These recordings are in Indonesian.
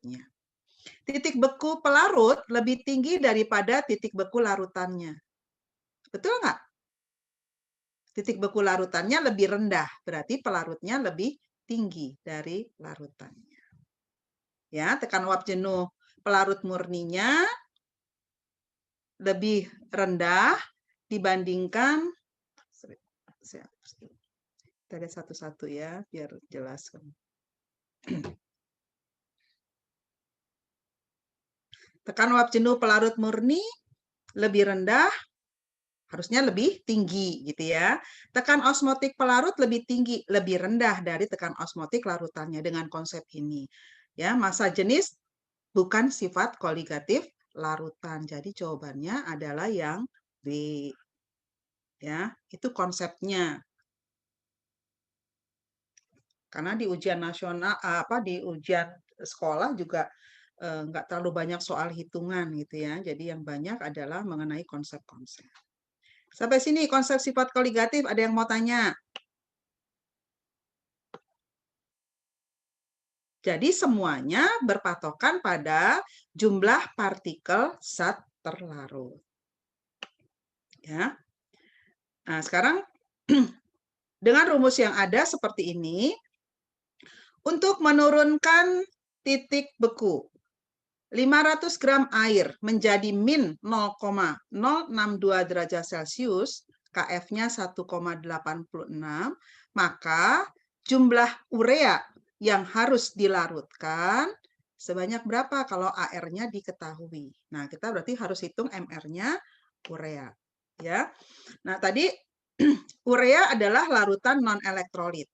pelarutnya. Titik beku pelarut lebih tinggi daripada titik beku larutannya. Betul nggak? Titik beku larutannya lebih rendah, berarti pelarutnya lebih tinggi dari larutannya. Ya, tekan uap jenuh pelarut murninya lebih rendah dibandingkan, kita lihat satu-satu ya, biar jelas. Tekan uap jenuh pelarut murni lebih rendah, harusnya lebih tinggi gitu ya. Tekan osmotik pelarut lebih tinggi, lebih rendah dari tekan osmotik larutannya dengan konsep ini. Ya, massa jenis bukan sifat koligatif larutan. Jadi jawabannya adalah yang B. Ya, itu konsepnya. Karena di ujian nasional di ujian sekolah juga nggak terlalu banyak soal hitungan gitu ya. Jadi yang banyak adalah mengenai konsep-konsep. Sampai sini konsep sifat koligatif, ada yang mau tanya? Jadi semuanya berpatokan pada jumlah partikel zat terlarut. Ya. Nah, sekarang dengan rumus yang ada seperti ini, untuk menurunkan titik beku 500 gram air menjadi min 0,062 derajat Celcius, KF-nya 1,86, maka jumlah urea yang harus dilarutkan sebanyak berapa kalau AR-nya diketahui. Nah, kita berarti harus hitung MR-nya urea. Ya. Nah, tadi urea adalah larutan non-elektrolit.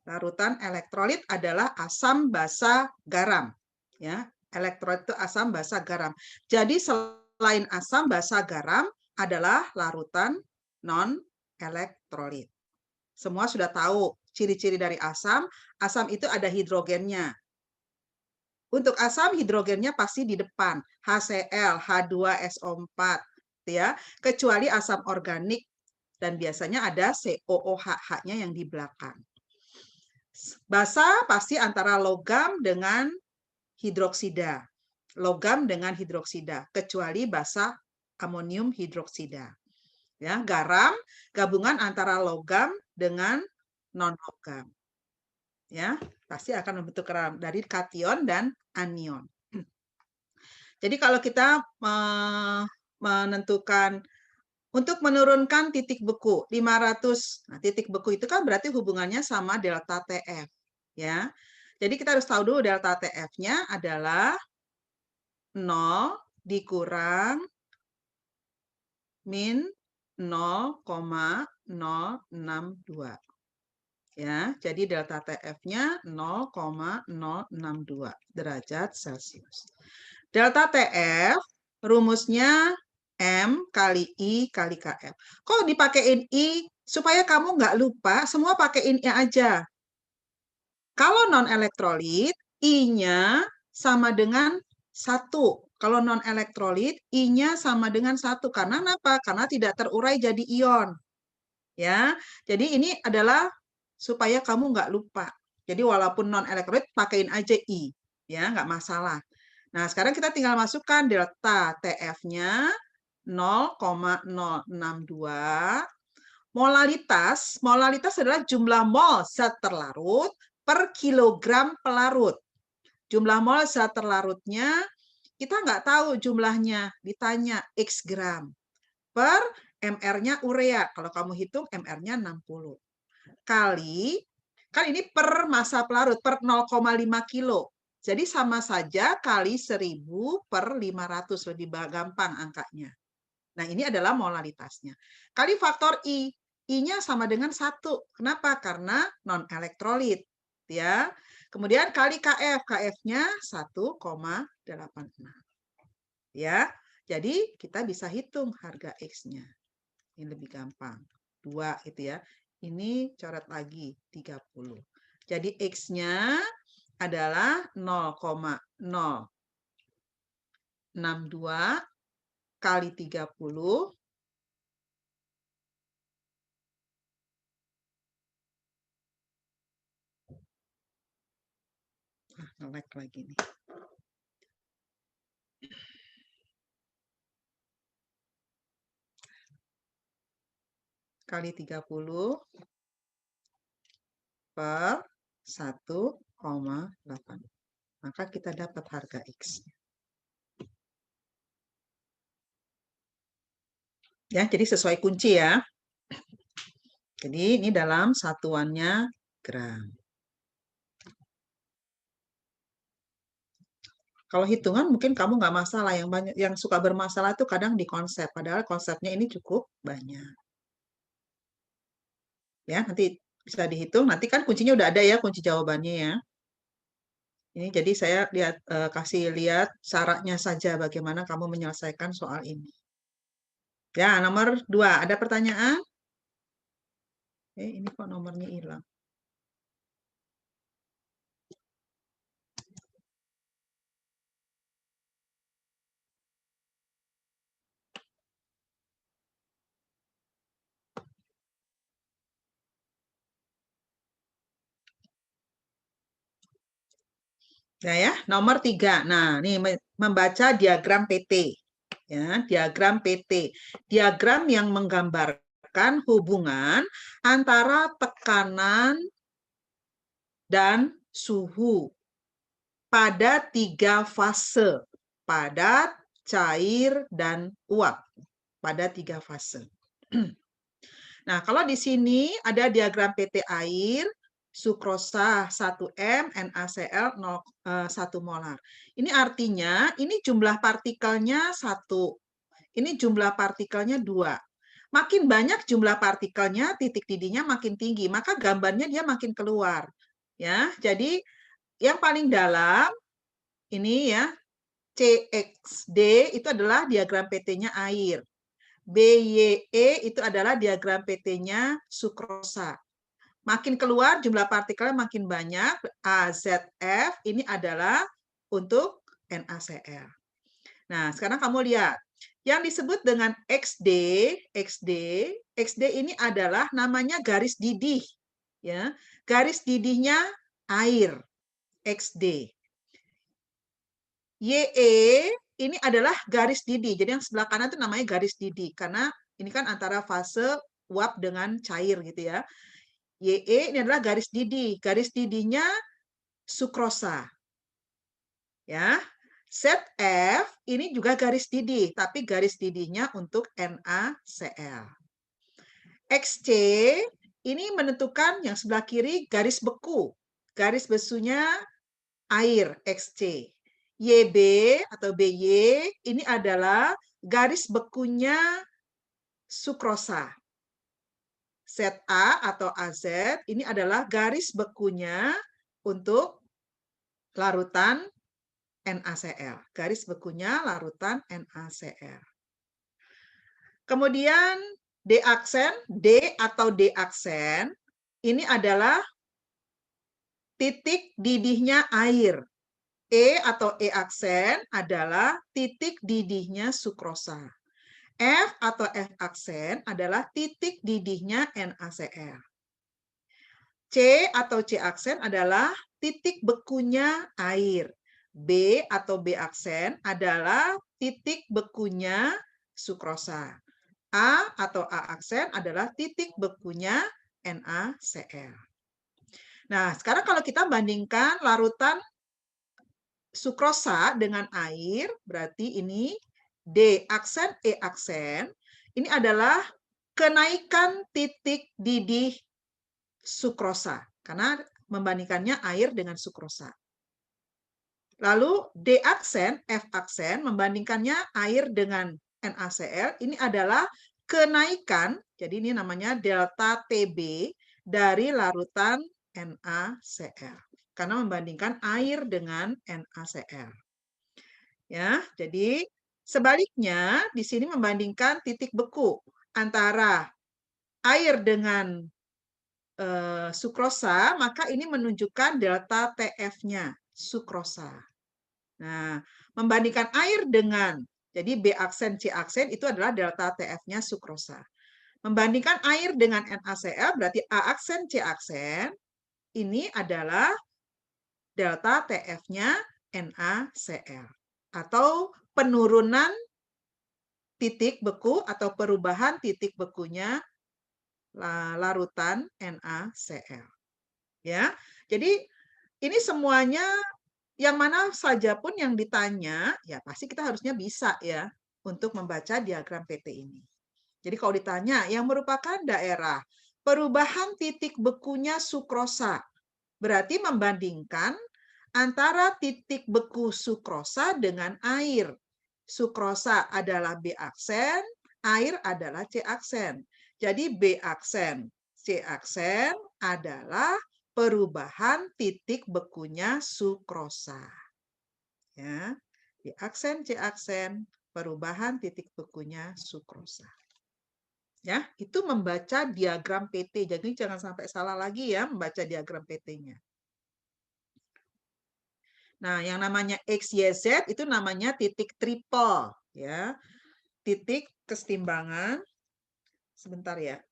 Larutan elektrolit adalah asam basa garam. Ya, elektrolit itu asam basa garam. Jadi selain asam basa garam adalah larutan non-elektrolit. Semua sudah tahu ciri-ciri dari asam. Asam itu ada hidrogennya. Untuk asam hidrogennya pasti di depan, HCl, H2SO4, ya. Kecuali asam organik dan biasanya ada COOH-nya yang di belakang. Basa pasti antara logam dengan hidroksida. Logam dengan hidroksida, kecuali basa amonium hidroksida. Ya, garam gabungan antara logam dengan non-logam. Ya, pasti akan membentuk garam dari kation dan anion. Jadi kalau kita menentukan untuk menurunkan titik beku 500. Nah, titik beku itu kan berarti hubungannya sama delta TF, ya. Jadi kita harus tahu dulu delta TF-nya adalah 0 dikurang min 0,062. Ya, jadi delta TF-nya 0,062 derajat Celcius. Delta TF rumusnya M kali I kali KF. Kok dipakein I? Supaya kamu nggak lupa, semua pakein I aja. Kalau non-elektrolit, I-nya sama dengan 1. Kalau non-elektrolit, I-nya sama dengan 1. Karena apa? Karena tidak terurai jadi ion. Ya, jadi ini adalah supaya kamu nggak lupa. Jadi walaupun non-elektrolit, pakein aja I. Ya, nggak masalah. Nah, sekarang kita tinggal masukkan delta TF-nya 0,062. Molalitas adalah jumlah mol zat terlarut per kilogram pelarut. Jumlah mol zat terlarutnya, kita nggak tahu jumlahnya, ditanya X gram. Per MR-nya urea, kalau kamu hitung MR-nya 60. Kali, kan ini per massa pelarut, per 0,5 kilo. Jadi sama saja kali 1000 per 500, lebih gampang angkanya. Nah, ini adalah molalitasnya. Kali faktor I. I-nya sama dengan 1. Kenapa? Karena non-elektrolit. Ya. Kemudian kali KF. KF-nya 1,86. Ya. Jadi kita bisa hitung harga X-nya. Ini lebih gampang. 2 gitu ya. Ini coret lagi 30. Jadi X-nya adalah 0,062 kali 30 nah, Nge-lag lagi nih. Kali 30 per 1,8. Maka kita dapat harga X. Ya, jadi sesuai kunci ya. Jadi ini dalam satuannya gram. Kalau hitungan mungkin kamu nggak masalah. Yang suka bermasalah itu kadang di konsep. Padahal konsepnya ini cukup banyak. Ya, nanti bisa dihitung. Nanti kan kuncinya udah ada ya, kunci jawabannya ya. Ini jadi saya kasih lihat caranya saja bagaimana kamu menyelesaikan soal ini. Ya, nomor 2. Ada pertanyaan? Ini kok nomornya hilang. Nah ya, nomor 3. Nah, ini membaca diagram PT. Ya, diagram PT. Diagram yang menggambarkan hubungan antara tekanan dan suhu pada 3 fase. Padat, cair, dan uap. Pada 3 fase. Nah, kalau di sini ada diagram PT air, sukrosa 1M, NaCl 1 molar. Ini artinya ini jumlah partikelnya 1. Ini jumlah partikelnya 2. Makin banyak jumlah partikelnya, titik didihnya makin tinggi, maka gambarnya dia makin keluar. Ya, jadi yang paling dalam ini ya, CXD itu adalah diagram PT-nya air. BYE itu adalah diagram PT-nya sukrosa. Makin keluar jumlah partikelnya makin banyak. AZF ini adalah untuk NaCl. Nah, sekarang kamu lihat. Yang disebut dengan XD ini adalah namanya garis didih. Ya, garis didihnya air, XD. YE ini adalah garis didih. Jadi yang sebelah kanan itu namanya garis didih karena ini kan antara fase uap dengan cair gitu ya. YE ini adalah garis didih. Garis didihnya sukrosa. Ya. ZF ini juga garis didih, tapi garis didihnya untuk NaCl. XC ini menentukan yang sebelah kiri garis beku. Garis besunya air, XC. YB atau BY ini adalah garis bekunya sukrosa. ZA atau AZ ini adalah garis bekunya untuk larutan NaCl. Garis bekunya larutan NaCl. Kemudian D aksen, D atau D aksen ini adalah titik didihnya air. E atau E aksen adalah titik didihnya sukrosa. F atau F aksen adalah titik didihnya NaCl. C atau C aksen adalah titik bekunya air. B atau B aksen adalah titik bekunya sukrosa. A atau A aksen adalah titik bekunya NaCl. Nah, sekarang kalau kita bandingkan larutan sukrosa dengan air, berarti ini D aksen, E aksen, ini adalah kenaikan titik didih sukrosa, karena membandingkannya air dengan sukrosa. Lalu D aksen, F aksen, membandingkannya air dengan NaCl, ini adalah kenaikan, jadi ini namanya delta TB dari larutan NaCl. Karena membandingkan air dengan NaCl. Ya, jadi sebaliknya di sini membandingkan titik beku antara air dengan sukrosa, maka ini menunjukkan delta TF-nya, sukrosa. Nah, membandingkan air dengan, jadi B aksen, C aksen itu adalah delta TF-nya sukrosa. Membandingkan air dengan NaCl berarti A aksen, C aksen, ini adalah delta TF-nya NaCl. Atau penurunan titik beku atau perubahan titik bekunya larutan NaCl. Ya. Jadi ini semuanya yang mana saja pun yang ditanya, ya pasti kita harusnya bisa ya untuk membaca diagram PT ini. Jadi kalau ditanya yang merupakan daerah perubahan titik bekunya sukrosa, berarti membandingkan antara titik beku sukrosa dengan air. Sukrosa adalah B aksen, air adalah C aksen. Jadi B aksen, C aksen adalah perubahan titik bekunya sukrosa. Ya, B aksen, C aksen, perubahan titik bekunya sukrosa. Ya, itu membaca diagram PT. Jadi jangan sampai salah lagi ya membaca diagram PT-nya. Nah, yang namanya X, Y, Z itu namanya titik triple, ya. Titik kesetimbangan. Sebentar ya.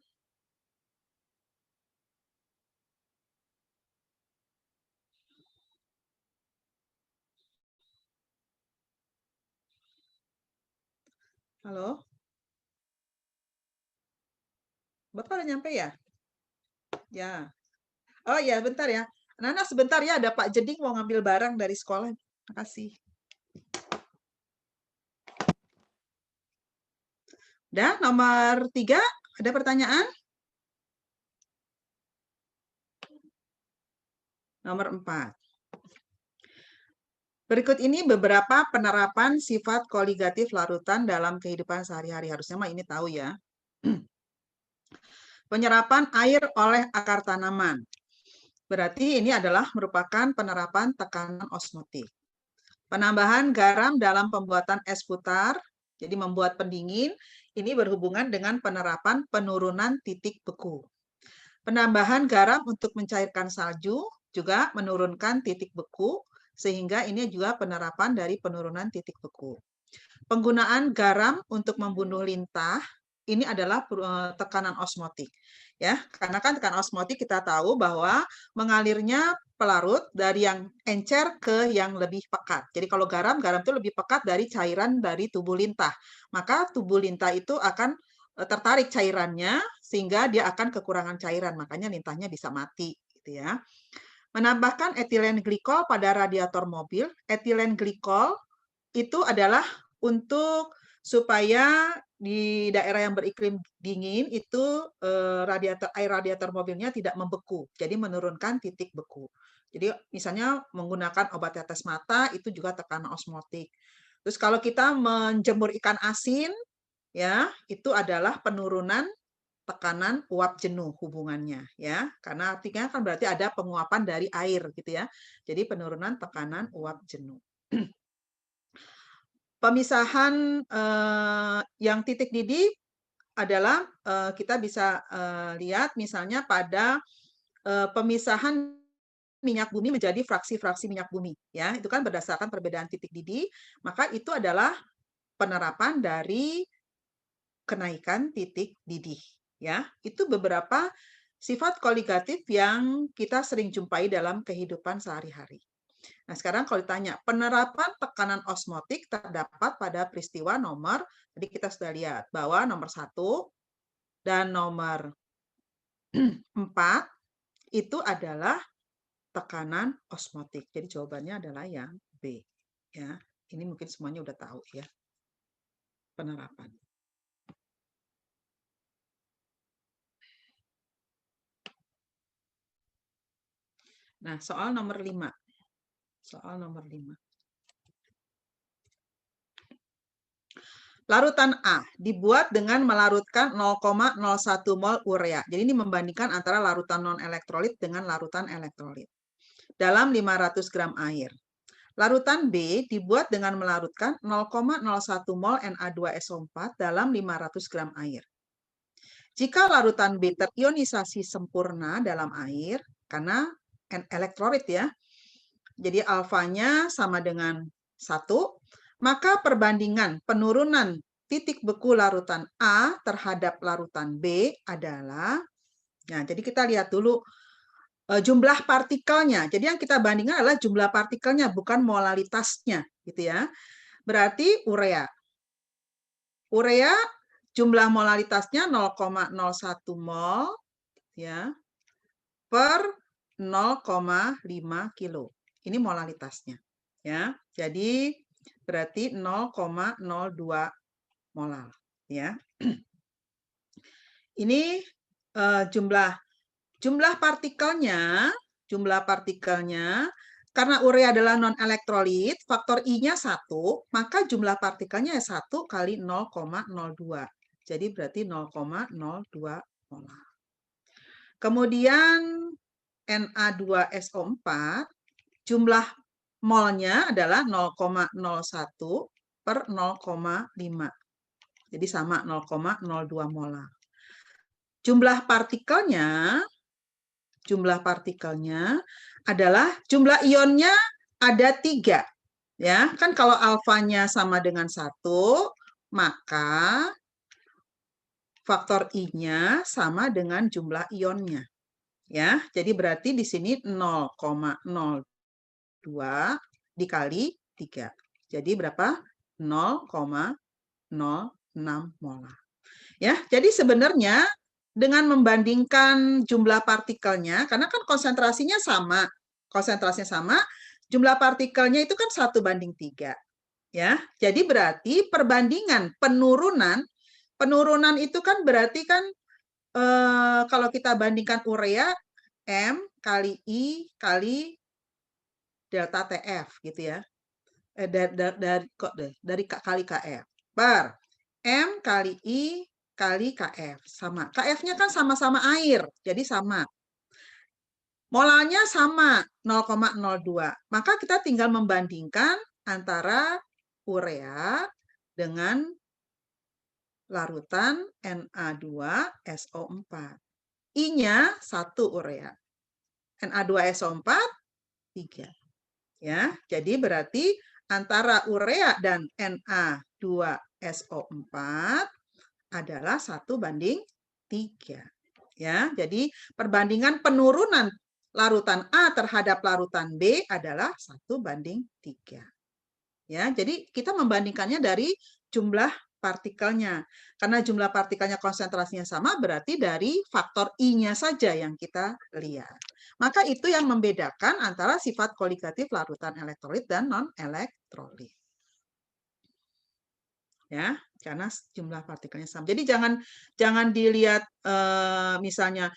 Halo? Bapak udah nyampe ya? Ya. Oh ya, bentar ya. Nana sebentar ya, ada Pak Jeding mau ngambil barang dari sekolah. Makasih. Udah, nomor 3, ada pertanyaan? Nomor 4. Berikut ini beberapa penerapan sifat koligatif larutan dalam kehidupan sehari-hari. Harusnya mah ini tahu ya. Penyerapan air oleh akar tanaman. Berarti ini adalah merupakan penerapan tekanan osmotik. Penambahan garam dalam pembuatan es putar, jadi membuat pendingin, ini berhubungan dengan penerapan penurunan titik beku. Penambahan garam untuk mencairkan salju, juga menurunkan titik beku, sehingga ini juga penerapan dari penurunan titik beku. Penggunaan garam untuk membunuh lintah, ini adalah tekanan osmotik. Ya, karena kan tekanan osmotik kita tahu bahwa mengalirnya pelarut dari yang encer ke yang lebih pekat. Jadi kalau garam itu lebih pekat dari cairan dari tubuh lintah. Maka tubuh lintah itu akan tertarik cairannya sehingga dia akan kekurangan cairan. Makanya lintahnya bisa mati gitu ya. Menambahkan etilen glikol pada radiator mobil. Etilen glikol itu adalah untuk supaya di daerah yang beriklim dingin itu air radiator mobilnya tidak membeku, jadi menurunkan titik beku. Jadi misalnya menggunakan obat tetes mata itu juga tekanan osmotik. Terus kalau kita menjemur ikan asin, ya itu adalah penurunan tekanan uap jenuh hubungannya, ya karena artinya kan berarti ada penguapan dari air gitu ya. Jadi penurunan tekanan uap jenuh. Pemisahan yang titik didih adalah kita bisa lihat misalnya pada pemisahan minyak bumi menjadi fraksi-fraksi minyak bumi, ya itu kan berdasarkan perbedaan titik didih, maka itu adalah penerapan dari kenaikan titik didih, ya itu beberapa sifat koligatif yang kita sering jumpai dalam kehidupan sehari-hari. Nah, sekarang kalau ditanya, penerapan tekanan osmotik terdapat pada peristiwa nomor, tadi kita sudah lihat bahwa nomor 1 dan nomor 4 itu adalah tekanan osmotik. Jadi jawabannya adalah yang B. Ya, ini mungkin semuanya udah tahu ya, penerapan. Nah, soal nomor 5. Soal nomor 5. Larutan A dibuat dengan melarutkan 0,01 mol urea. Jadi ini membandingkan antara larutan non-elektrolit dengan larutan elektrolit dalam 500 gram air. Larutan B dibuat dengan melarutkan 0,01 mol Na2SO4 dalam 500 gram air. Jika larutan B terionisasi sempurna dalam air, karena elektrolit ya, jadi alfanya sama dengan 1, maka perbandingan penurunan titik beku larutan A terhadap larutan B adalah, nah jadi kita lihat dulu jumlah partikelnya. Jadi yang kita bandingkan adalah jumlah partikelnya, bukan molalitasnya, gitu ya. Berarti urea. Urea jumlah molalitasnya 0,01 mol ya per 0,5 kilo. Ini molalitasnya ya. Jadi berarti 0,02 molar ya. Ini jumlah partikelnya karena urea adalah non elektrolit, faktor I-nya 1, maka jumlah partikelnya 1 kali 0,02. Jadi berarti 0,02 molar. Kemudian Na2SO4 jumlah molnya adalah 0,01 per 0,5. Jadi sama 0,02 molar. Jumlah partikelnya adalah jumlah ionnya ada 3. Ya, kan kalau alfanya sama dengan 1, maka faktor I-nya sama dengan jumlah ionnya. Ya, jadi berarti di sini 0,02 dikali 3. Jadi berapa? 0,06 molar. Ya, jadi sebenarnya dengan membandingkan jumlah partikelnya, karena kan konsentrasinya sama, jumlah partikelnya itu kan 1:3. Ya, jadi berarti perbandingan penurunan itu kan berarti kan kalau kita bandingkan urea M kali I kali delta TF gitu ya. Dari kali KF per M kali I kali KF sama. KF-nya kan sama-sama air, jadi sama. Molalnya sama 0,02. Maka kita tinggal membandingkan antara urea dengan larutan Na2SO4. I-nya 1 urea. Na2SO4 3. Ya, jadi berarti antara urea dan Na2SO4 adalah 1:3. Ya, jadi perbandingan penurunan larutan A terhadap larutan B adalah 1:3. Ya, jadi kita membandingkannya dari jumlah partikelnya. Karena jumlah partikelnya konsentrasinya sama, berarti dari faktor I-nya saja yang kita lihat. Maka itu yang membedakan antara sifat koligatif larutan elektrolit dan non-elektrolit. Ya, karena jumlah partikelnya sama. Jadi jangan dilihat misalnya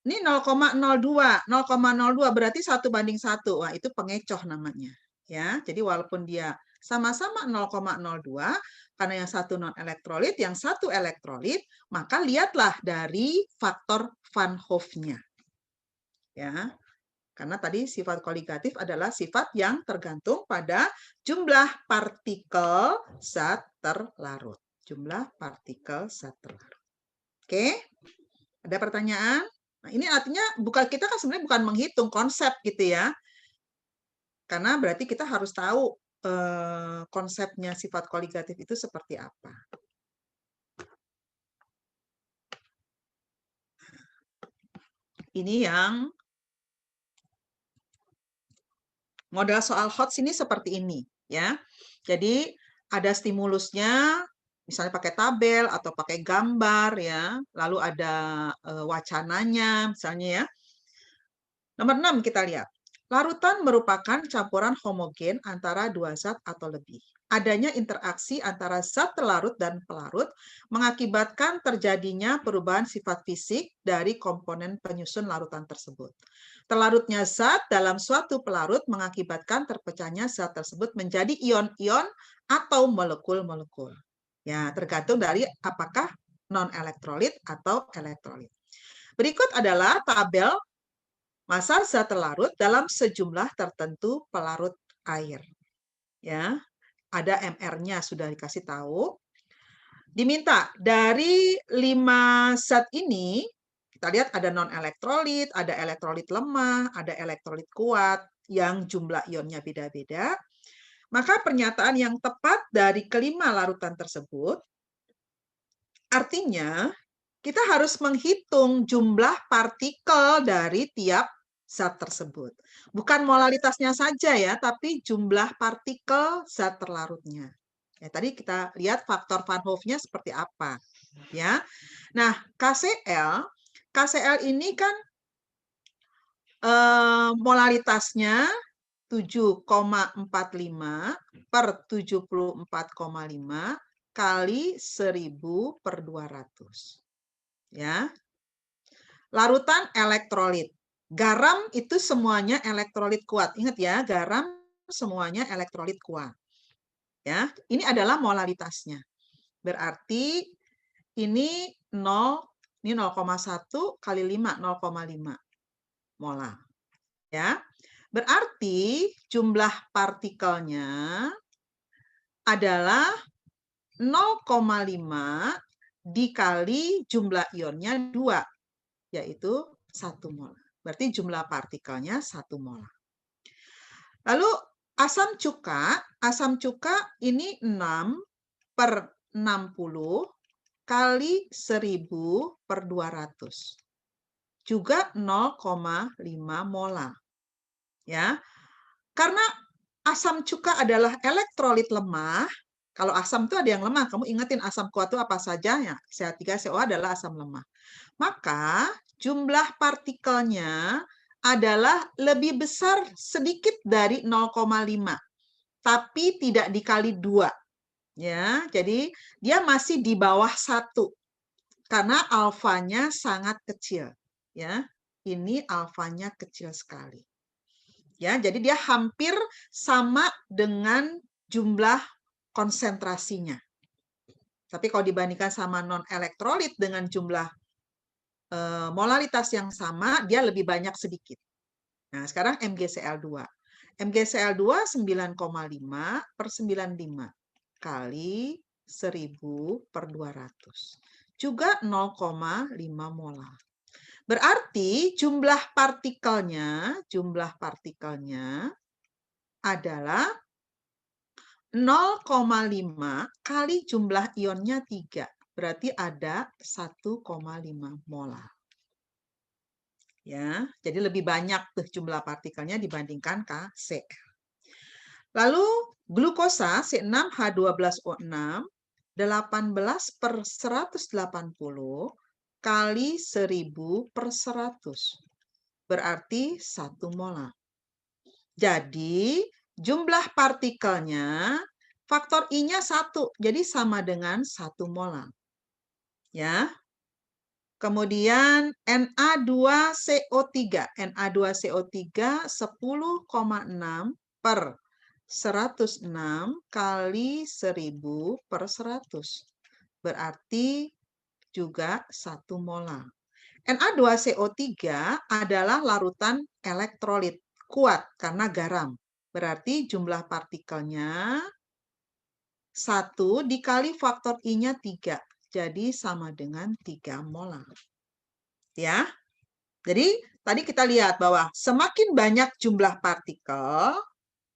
ini 0,02 berarti 1:1. Wah, itu pengecoh namanya. Ya, jadi walaupun dia sama-sama 0,02 karena yang satu non elektrolit, yang satu elektrolit, maka lihatlah dari faktor Van Hoff-nya. Ya. Karena tadi sifat koligatif adalah sifat yang tergantung pada jumlah partikel zat terlarut. Jumlah partikel zat terlarut. Oke? Ada pertanyaan? Nah, ini artinya kita kan sebenarnya bukan menghitung konsep gitu ya. Karena berarti kita harus tahu konsepnya sifat koligatif itu seperti apa. Ini yang model soal HOTS ini seperti ini ya. Jadi ada stimulusnya, misalnya pakai tabel atau pakai gambar ya. Lalu ada wacananya misalnya ya. Nomor 6 kita lihat. Larutan merupakan campuran homogen antara dua zat atau lebih. Adanya interaksi antara zat terlarut dan pelarut mengakibatkan terjadinya perubahan sifat fisik dari komponen penyusun larutan tersebut. Terlarutnya zat dalam suatu pelarut mengakibatkan terpecahnya zat tersebut menjadi ion-ion atau molekul-molekul. Ya, tergantung dari apakah non-elektrolit atau elektrolit. Berikut adalah tabel massa zat terlarut dalam sejumlah tertentu pelarut air. Ya, ada MR-nya sudah dikasih tahu. Diminta dari 5 zat ini, kita lihat ada non-elektrolit, ada elektrolit lemah, ada elektrolit kuat yang jumlah ionnya beda-beda. Maka pernyataan yang tepat dari kelima larutan tersebut artinya kita harus menghitung jumlah partikel dari tiap zat tersebut. Bukan molalitasnya saja ya, tapi jumlah partikel zat terlarutnya. Ya, tadi kita lihat faktor Van Hove-nya seperti apa, ya. Nah, KCl ini kan molalitasnya 7,45 per 74,5 kali 1000 per 200. Ya. Larutan elektrolit. Garam itu semuanya elektrolit kuat. Ingat ya, garam semuanya elektrolit kuat. Ya, ini adalah molalitasnya. Berarti ini 0, ini 0,1 kali 5, 0,5 molar. Ya. Berarti jumlah partikelnya adalah 0,5 dikali jumlah ionnya 2, yaitu 1 mol. Berarti jumlah partikelnya 1 mol. Lalu asam cuka ini 6 per 60 kali 1000 per 200. Juga 0,5 molar. Ya. Karena asam cuka adalah elektrolit lemah. Kalau asam itu ada yang lemah, kamu ingetin asam kuat itu apa saja ya? CH3CO adalah asam lemah. Maka jumlah partikelnya adalah lebih besar sedikit dari 0,5, tapi tidak dikali 2. Ya, jadi dia masih di bawah 1 karena alfanya sangat kecil. Ya, ini alfanya kecil sekali. Ya, jadi dia hampir sama dengan jumlah konsentrasinya. Tapi kalau dibandingkan sama non-elektrolit dengan jumlah molalitas yang sama, dia lebih banyak sedikit. Nah, sekarang MgCl2. MgCl2 9,5 per 95 kali 1000 per 200. Juga 0,5 molar. Berarti jumlah partikelnya adalah 0,5 kali jumlah ionnya 3. Berarti ada 1,5 molar. Ya, jadi lebih banyak tuh jumlah partikelnya dibandingkan KCl. Lalu glukosa C6H12O6 18 per 180 kali 1000 per 100. Berarti 1 molar. Jadi jumlah partikelnya faktor I-nya 1, jadi sama dengan 1 molar. Ya. Kemudian Na2CO3. Na2CO3 10,6 per 106 kali 1000 per 100. Berarti juga 1 molar. Na2CO3 adalah larutan elektrolit kuat karena garam. Berarti jumlah partikelnya 1 dikali faktor I-nya 3. Jadi sama dengan 3 molar. Ya. Jadi tadi kita lihat bahwa semakin banyak jumlah partikel,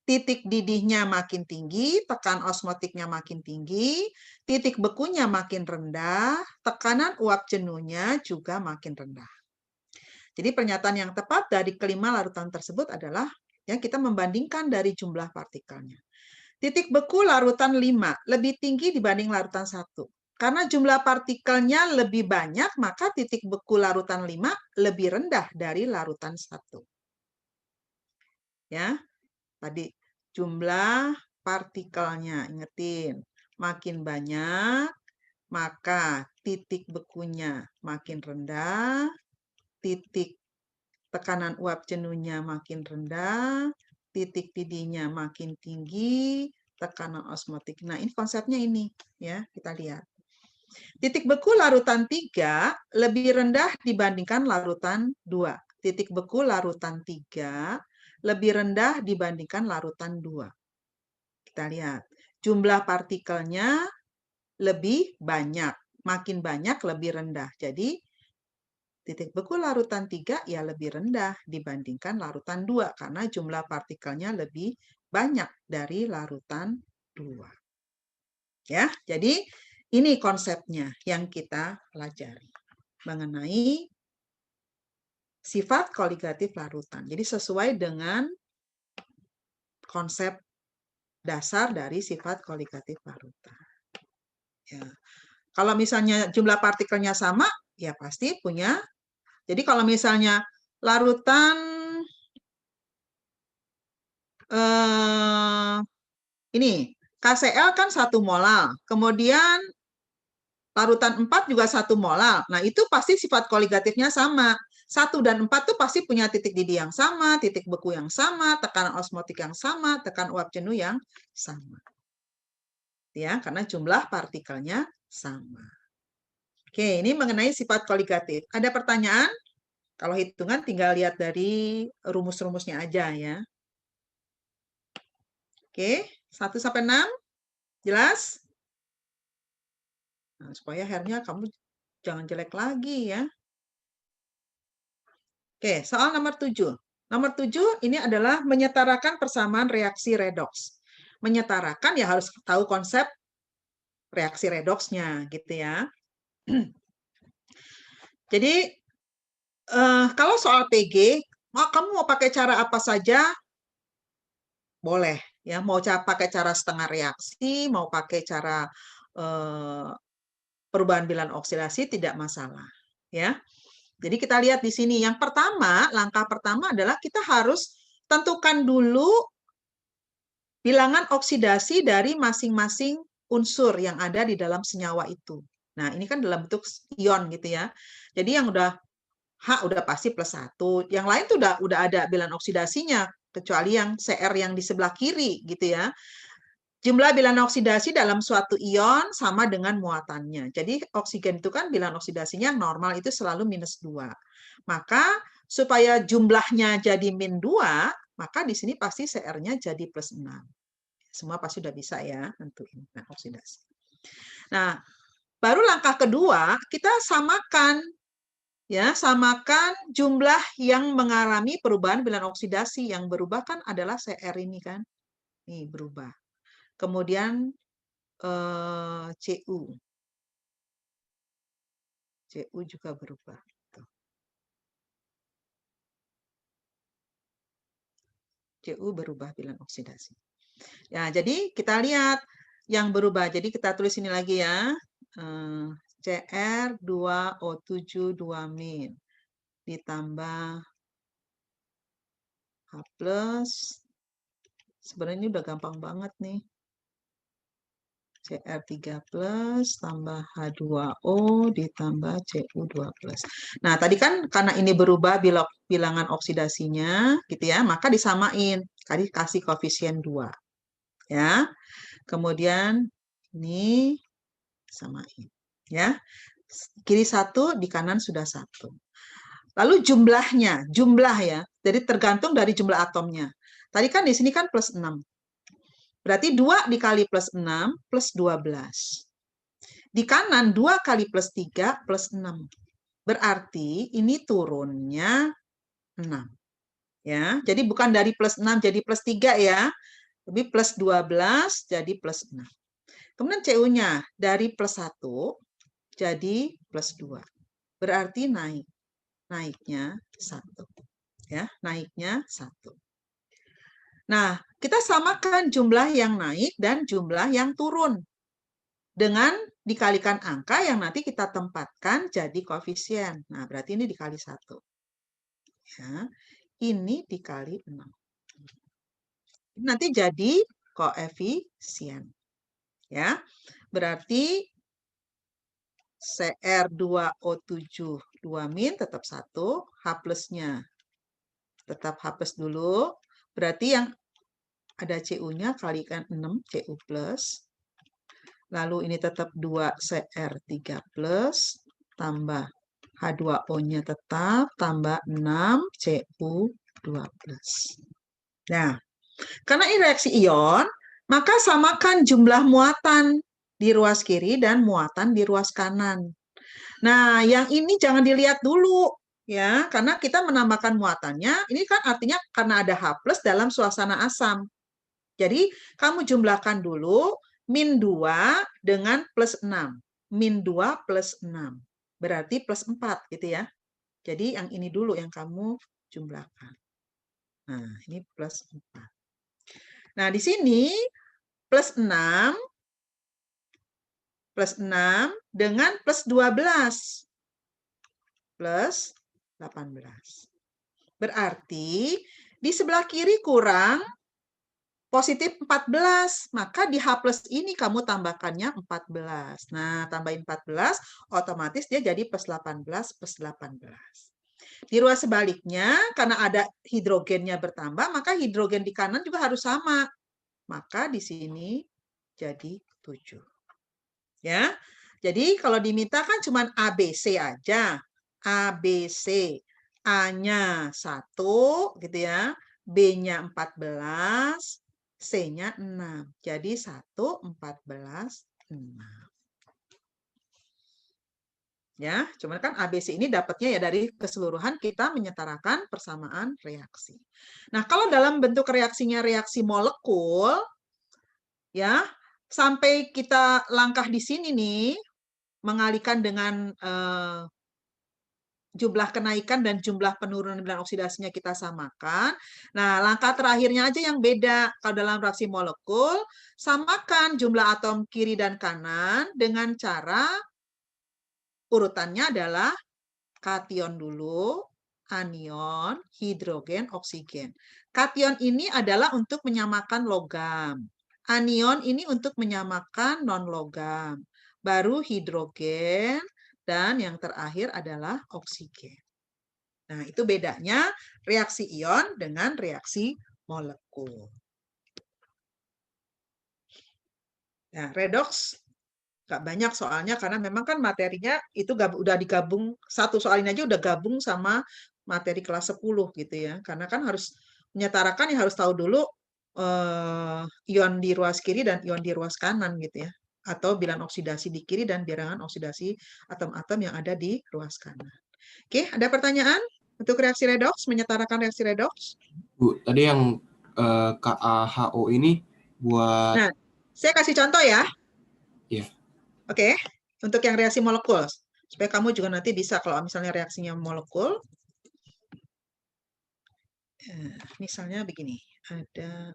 titik didihnya makin tinggi, tekan osmotiknya makin tinggi, titik bekunya makin rendah, tekanan uap jenuhnya juga makin rendah. Jadi pernyataan yang tepat dari kelima larutan tersebut adalah ya kita membandingkan dari jumlah partikelnya. Titik beku larutan 5 lebih tinggi dibanding larutan 1. Karena jumlah partikelnya lebih banyak, maka titik beku larutan 5 lebih rendah dari larutan 1. Ya, tadi jumlah partikelnya, ingetin, makin banyak, maka titik bekunya makin rendah, titik tekanan uap jenuhnya makin rendah, titik didihnya makin tinggi, tekanan osmotik. Nah, ini konsepnya ini, ya, kita lihat. Titik beku larutan 3 lebih rendah dibandingkan larutan 2. Titik beku larutan 3 lebih rendah dibandingkan larutan 2. Kita lihat. Jumlah partikelnya lebih banyak. Makin banyak lebih rendah. Jadi, titik beku larutan 3 ya lebih rendah dibandingkan larutan 2. Karena jumlah partikelnya lebih banyak dari larutan 2. Ya, jadi ini konsepnya yang kita pelajari mengenai sifat koligatif larutan. Jadi sesuai dengan konsep dasar dari sifat koligatif larutan. Ya. Kalau misalnya jumlah partikelnya sama, ya pasti punya. Jadi kalau misalnya larutan ini KCl kan 1 molal, kemudian larutan 4 juga 1 molal. Nah, itu pasti sifat koligatifnya sama. 1 dan 4 tuh pasti punya titik didih yang sama, titik beku yang sama, tekanan osmotik yang sama, tekanan uap jenuh yang sama. Ya, karena jumlah partikelnya sama. Oke, ini mengenai sifat koligatif. Ada pertanyaan? Kalau hitungan tinggal lihat dari rumus-rumusnya aja ya. Oke, 1 sampai 6. Jelas? Nah, supaya akhirnya kamu jangan jelek lagi ya. Oke, soal nomor 7. Nomor 7 ini adalah menyetarakan persamaan reaksi redoks. Menyetarakan ya harus tahu konsep reaksi redoksnya gitu ya. Jadi kalau soal PG, kamu mau pakai cara apa saja boleh ya. Mau pakai cara setengah reaksi, mau pakai cara perubahan bilangan oksidasi tidak masalah ya. Jadi kita lihat di sini yang pertama, langkah pertama adalah kita harus tentukan dulu bilangan oksidasi dari masing-masing unsur yang ada di dalam senyawa itu. Nah, ini kan dalam bentuk ion gitu ya. Jadi yang udah H udah pasti +1, yang lain tuh udah ada bilangan oksidasinya kecuali yang Cr yang di sebelah kiri gitu ya. Jumlah bilangan oksidasi dalam suatu ion sama dengan muatannya. Jadi oksigen itu kan bilangan oksidasinya normal itu selalu -2. Maka supaya jumlahnya jadi -2, maka di sini pasti Cr-nya jadi +6. Semua pasti sudah bisa ya nentuin oksidasi. Nah, baru langkah kedua kita samakan ya, samakan jumlah yang mengalami perubahan bilangan oksidasi. Yang berubah kan adalah Cr ini kan. Nih berubah. Kemudian Cu. Cu juga berubah. Cu berubah bilangan oksidasi. Ya, jadi kita lihat yang berubah. Jadi kita tulis ini lagi ya. Cr2O7 2- ditambah H+. Sebenarnya ini udah gampang banget nih. Cr3+ tambah H2O ditambah Cu2+. Nah, tadi kan karena ini berubah bilangan oksidasinya, gitu ya, maka disamain. Tadi kasih koefisien 2. Ya. Kemudian ini samain. Ya. Kiri 1, di kanan sudah 1. Lalu jumlahnya, jumlah ya. Jadi tergantung dari jumlah atomnya. Tadi kan di sini kan +6. Berarti 2 dikali +6 +12. Di kanan 2 kali +3 +6. Berarti ini turunnya 6. Ya, jadi bukan dari +6 jadi +3 ya. Tapi +12 jadi +6. Kemudian Cu-nya dari +1 jadi +2. Berarti naik. Naiknya 1. Ya, naiknya 1. Nah, kita samakan jumlah yang naik dan jumlah yang turun dengan dikalikan angka yang nanti kita tempatkan jadi koefisien. Nah, berarti ini dikali 1. Ya, ini dikali 6. Nanti jadi koefisien. Ya, berarti Cr2O7 2- tetap 1, H+-nya tetap H+ dulu. Berarti yang ada Cu-nya kalikan 6, Cu+. Lalu ini tetap 2 Cr3+, tambah H2O-nya tetap, tambah 6 Cu2+. Nah, karena ini reaksi ion, maka samakan jumlah muatan di ruas kiri dan muatan di ruas kanan. Nah, yang ini jangan dilihat dulu, ya, karena kita menambahkan muatannya, ini kan artinya karena ada H+ dalam suasana asam. Jadi, kamu jumlahkan dulu -2 dengan +6. -2 + 6. Berarti +4 gitu ya. Jadi yang ini dulu yang kamu jumlahkan. Nah, ini plus 4. Nah, di sini plus 6 dengan plus 12 plus 18. Berarti di sebelah kiri kurang positif 14, maka di H plus ini kamu tambahkannya 14. Nah, tambahin 14, otomatis dia jadi plus 18 plus 18. Di ruas sebaliknya, karena ada hidrogennya bertambah, maka hidrogen di kanan juga harus sama. Maka di sini jadi 7. Ya. Jadi kalau diminta kan cuma ABC aja. ABC. A-nya 1 gitu ya. B-nya 14, C-nya 6. Jadi 1, 14, 6. Ya, cuman kan ABC ini dapatnya ya dari keseluruhan kita menyetarakan persamaan reaksi. Nah, kalau dalam bentuk reaksinya reaksi molekul, ya, sampai kita langkah di sini nih, mengalihkan dengan jumlah kenaikan dan jumlah penurunan bilangan oksidasinya kita samakan. Nah, langkah terakhirnya aja yang beda. Kalau dalam reaksi molekul, samakan jumlah atom kiri dan kanan dengan cara urutannya adalah kation dulu, anion, hidrogen, oksigen. Kation ini adalah untuk menyamakan logam. Anion ini untuk menyamakan non-logam. Baru hidrogen, dan yang terakhir adalah oksigen. Nah, itu bedanya reaksi ion dengan reaksi molekul. Nah, redox nggak banyak soalnya karena memang kan materinya itu udah digabung, satu soal ini aja udah gabung sama materi kelas 10 gitu ya. Karena kan harus menyetarakan ya harus tahu dulu ion di ruas kiri dan ion di ruas kanan gitu ya. Atau bilangan oksidasi di kiri dan bilangan oksidasi atom-atom yang ada di ruas kanan. Oke, ada pertanyaan untuk reaksi redox, menyetarakan reaksi redox? Bu, tadi yang KaHO ini buat... Nah, saya kasih contoh ya. Ya. Oke, untuk yang reaksi molekul. Supaya kamu juga nanti bisa kalau misalnya reaksinya molekul. Misalnya begini, ada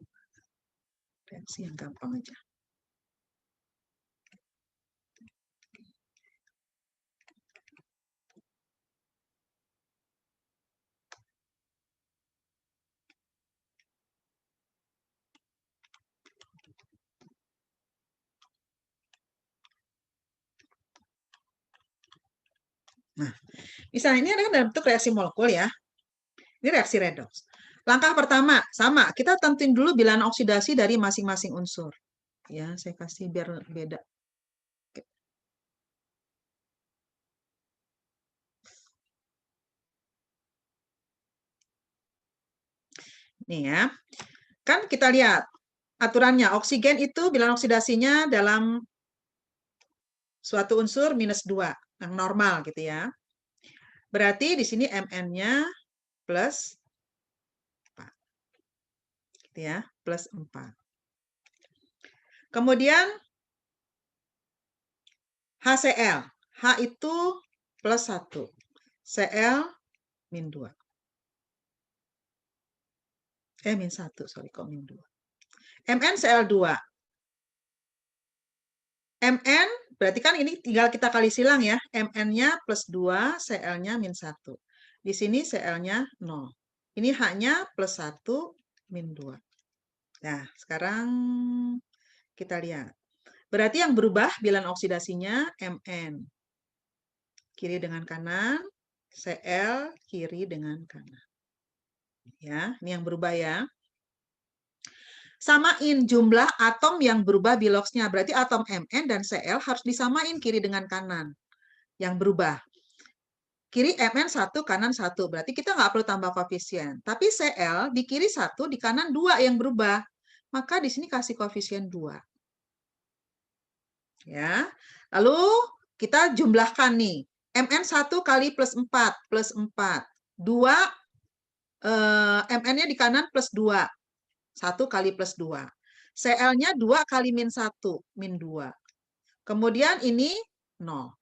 reaksi yang gampang aja. Nah, misalnya ini adalah dalam bentuk reaksi molekul ya. Ini reaksi redox. Langkah pertama, sama. Kita tentuin dulu bilangan oksidasi dari masing-masing unsur. Ya, saya kasih biar beda. Oke. Nih ya. Kan kita lihat aturannya. Oksigen itu bilangan oksidasinya dalam suatu unsur -2, yang normal gitu ya. Berarti di sini Mn-nya plus 4. Gitu ya, plus 4. Kemudian HCl. H itu plus 1. Cl min 2. Min 1, sorry, kok min 2. MnCl2. Mn, berarti kan ini tinggal kita kali silang ya. Mn-nya plus 2, Cl-nya min 1. Di sini Cl-nya 0. Ini H-nya plus 1, min 2. Nah, sekarang kita lihat. Berarti yang berubah bilangan oksidasinya Mn. Kiri dengan kanan, Cl kiri dengan kanan. Ya, ini yang berubah ya. Samain jumlah atom yang berubah biloxnya. Berarti atom Mn dan Cl harus disamain kiri dengan kanan. Yang berubah. Kiri Mn 1, kanan 1. Berarti kita nggak perlu tambah koefisien. Tapi Cl di kiri 1, di kanan 2 yang berubah. Maka di sini kasih koefisien 2. Ya. Lalu kita jumlahkan nih. Mn 1 kali plus 4. Plus 4. 2, Mn-nya di kanan plus 2. 1 kali plus 2. Cl-nya 2 kali min 1. Min 2. Kemudian ini 0.